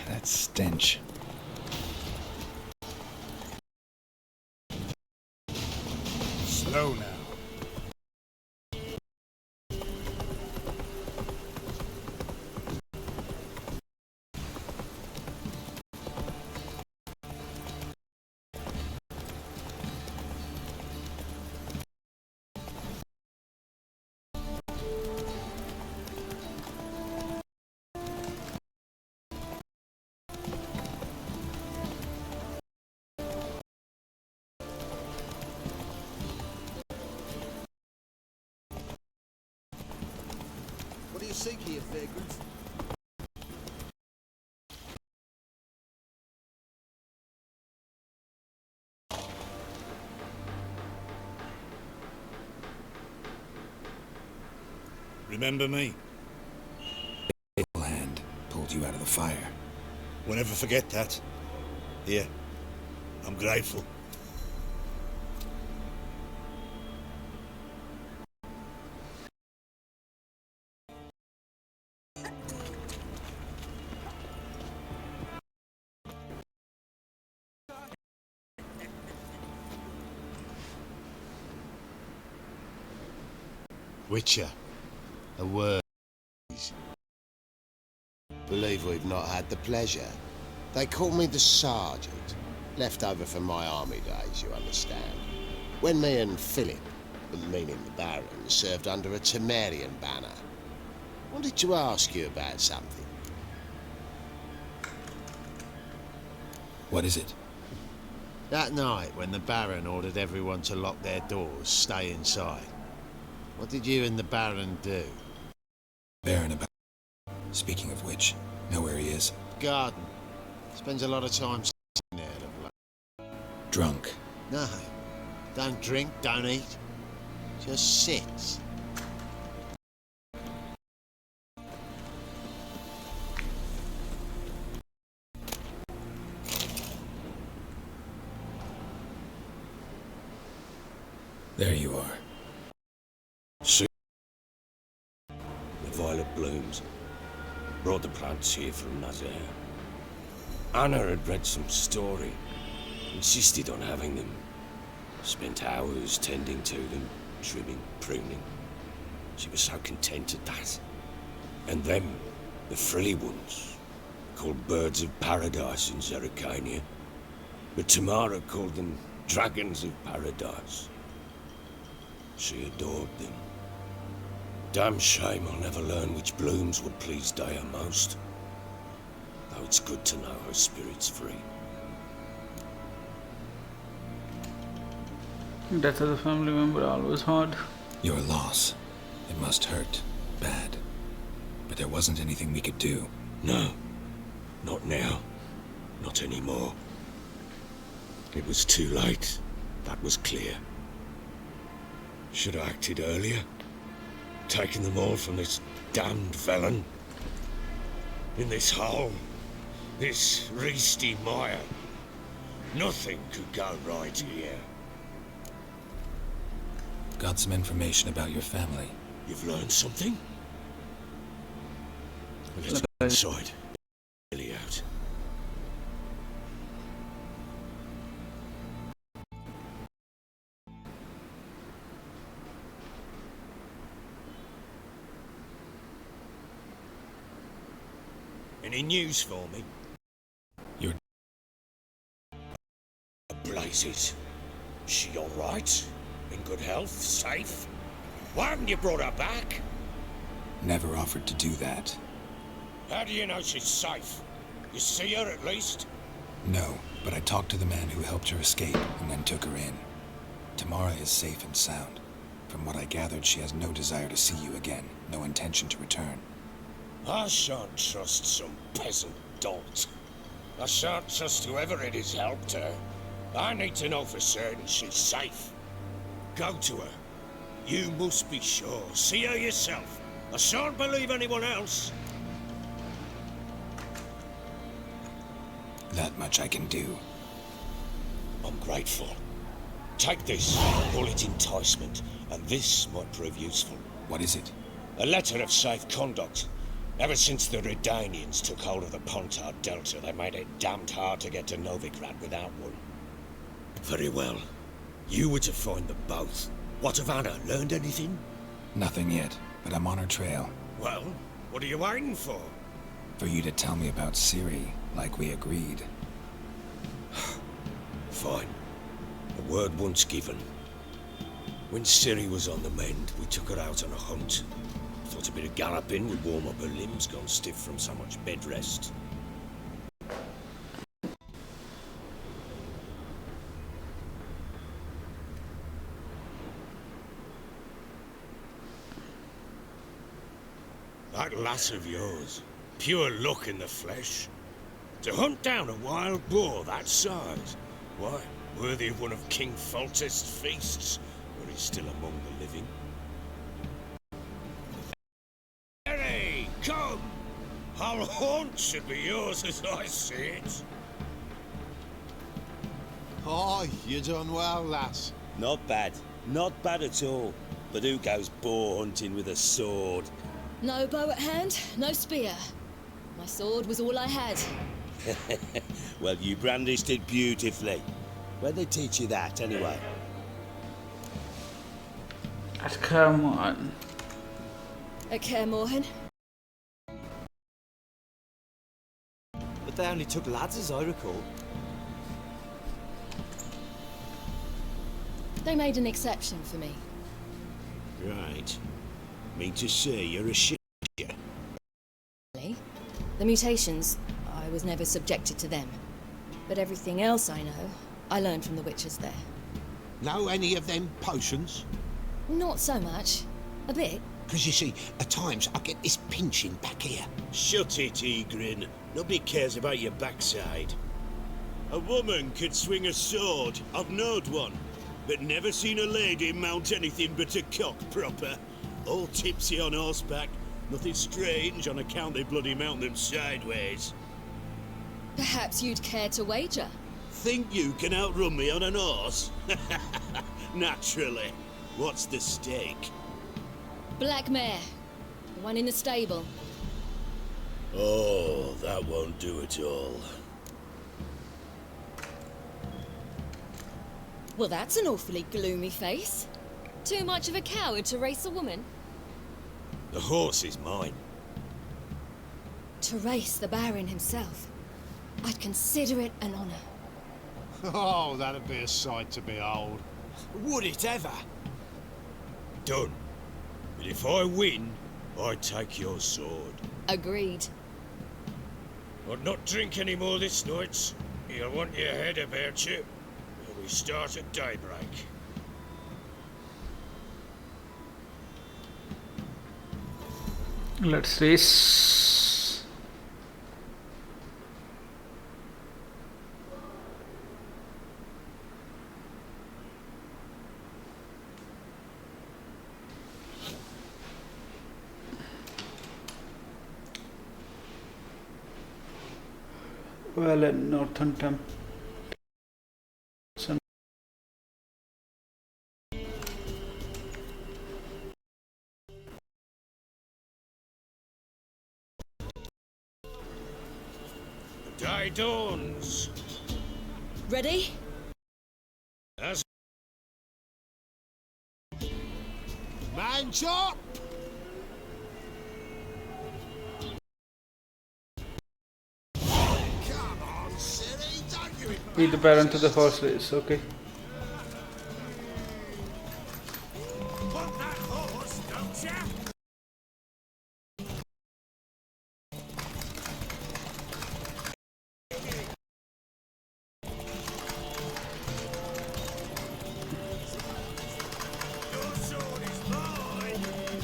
That stench. Slow now. What do you seek here, vagrant? Remember me? Hand pulled you out of the fire. We'll never forget that. Here, I'm grateful. Witcher, a word. Believe we've not had the pleasure. They call me the Sergeant. Left over from my army days, you understand. When me and Philip, meaning the Baron, served under a Temerian banner. Wanted to ask you about something. What is it? That night, when the Baron ordered everyone to lock their doors, stay inside, what did you and the Baron do? Baron about. Speaking of which, know where he is? Garden. Spends a lot of time sitting there, the bloke. Drunk. No. Don't drink, don't eat. Just sits. There you are. See? The violet blooms. Brought the plants here from Nazaire. Anna had read some story. Insisted on having them. Spent hours tending to them, trimming, pruning. She was so content at that. And them, the frilly ones, called birds of paradise in Zerrikania. But Tamara called them dragons of paradise. She adored them. Damn shame I'll never learn which blooms would please Daya most. Though it's good to know her spirit's free. Death of a family member always hard. Your loss. It must hurt. Bad. But there wasn't anything we could do. No. Not now. Not anymore. It was too late. That was clear. Should have acted earlier. Taken them all from this damned felon. In this hole. This reesty mire. Nothing could go right here. Got some information about your family. You've learned something? Let's go inside. Billy out. Any news for me? You're... Blazes. She all right? In good health? Safe? Why haven't you brought her back? Never offered to do that. How do you know she's safe? You see her at least? No, but I talked to the man who helped her escape and then took her in. Tamara is safe and sound. From what I gathered, she has no desire to see you again. No intention to return. I shan't trust some peasant dolt. I shan't trust whoever it is helped her. I need to know for certain she's safe. Go to her. You must be sure. See her yourself. I shan't believe anyone else. That much I can do. I'm grateful. Take this. Call it enticement. And this might prove useful. What is it? A letter of safe conduct. Ever since the Redanians took hold of the Pontard Delta, they made it damned hard to get to Novigrad without one. Very well. You were to find them both. What of Anna? Learned anything? Nothing yet, but I'm on her trail. Well, what are you waiting for? For you to tell me about Ciri, like we agreed. Fine. A word once given. When Ciri was on the mend, we took her out on a hunt. Thought a bit of galloping would warm up her limbs, gone stiff from so much bed rest. That lass of yours, pure luck in the flesh. To hunt down a wild boar that size, why, worthy of one of King Foltest's feasts, where he's still among the living. Ciri, come! Our haunt should be yours as I see it. Oh, you done well, lass. Not bad. Not bad at all. But who goes boar hunting with a sword? No bow at hand, no spear. My sword was all I had. Well, you brandished it beautifully. Where'd they teach you that, anyway? Come on. At Kaer Morhen. But they only took lads, as I recall. They made an exception for me. Right. Mean to say you're a shit. The mutations, I was never subjected to them. But everything else I know, I learned from the witches there. Know any of them potions? Not so much. A bit. Because you see, at times I get this pinching back here. Shut it, Egrin. Nobody cares about your backside. A woman could swing a sword. I've knowed one. But never seen a lady mount anything but a cock proper. All tipsy on horseback. Nothing strange on account they bloody mount them sideways. Perhaps you'd care to wager? Think you can outrun me on an horse? Naturally. What's the stake? Black mare. The one in the stable. Oh, that won't do at all. Well, that's an awfully gloomy face. Too much of a coward to race a woman? The horse is mine. To race the Baron himself. I'd consider it an honor. Oh, that'd be a sight to behold. Would it ever? Done. But if I win, I take your sword. Agreed. I'd not drink any more this night. You'll want your head about you. We start at daybreak. Let's race. Well, at Northern Temple. Day dawns. Ready? As Man chop! Come on, Ciri, don't you... Lead the Baron to the horse race, okay. want that horse, don't ya?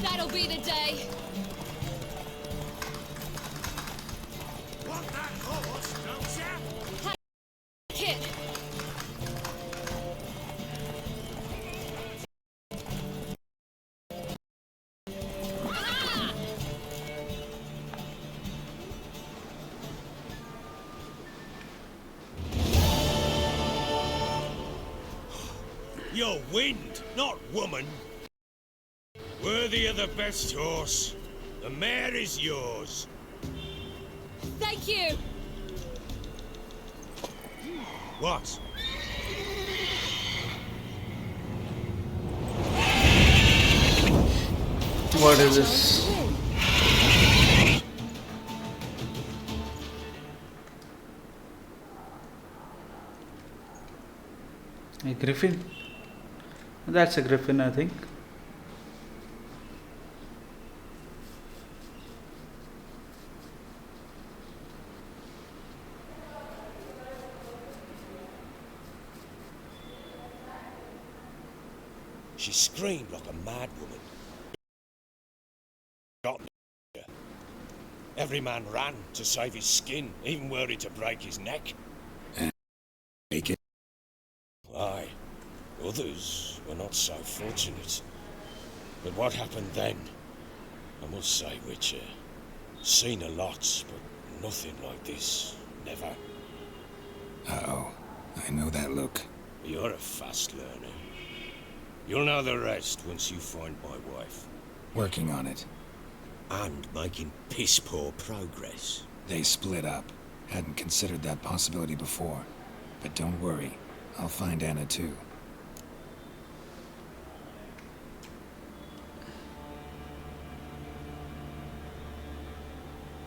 That'll be the day. Want that horse, don't ya? Kid. You're wind, not woman. Worthy of the best horse. The mare is yours. Thank you. What? What is this? A griffin? That's a griffin, I think. She screamed like a mad woman. Got her. Every man ran to save his skin, even were it to break his neck. And make it? Aye. Others were not so fortunate. But what happened then? I must say, Witcher, seen a lot, but nothing like this. Never. Uh-oh. I know that look. You're a fast learner. You'll know the rest once you find my wife. Working on it. And making piss-poor progress. They split up. Hadn't considered that possibility before. But don't worry. I'll find Anna too.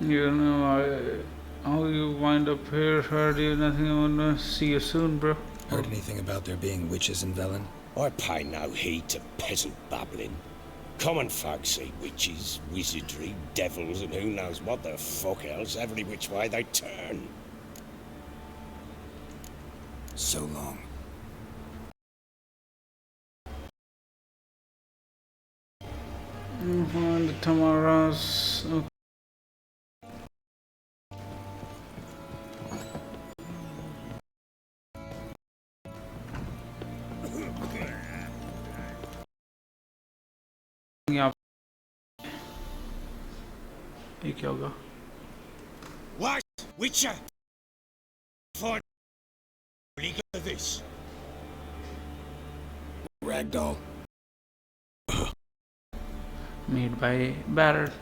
You know, how you wind up here, heard you nothing. I wanna see you soon, bro. Heard anything about there being witches in Velen? I pay no heed to peasant babbling. Common folk see witches, wizardry, devils, and who knows what the fuck else every which way they turn. So long. find tomorrow's. Okay. यहाँ ये क्या होगा? What? Witcher? For legal of this. Ragdoll. Made by Batter.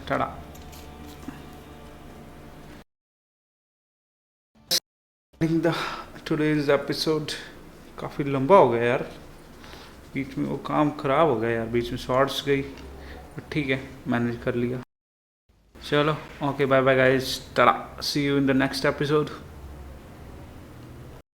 Ta-da. I think today's episode काफ़ी लंबा हो गया यार. बीच में वो काम ख़राब हो गया यार, बीच में शॉर्ट्स गई, बट ठीक है, मैनेज कर लिया. चलो, okay, bye bye guys, tata, see you in the next episode.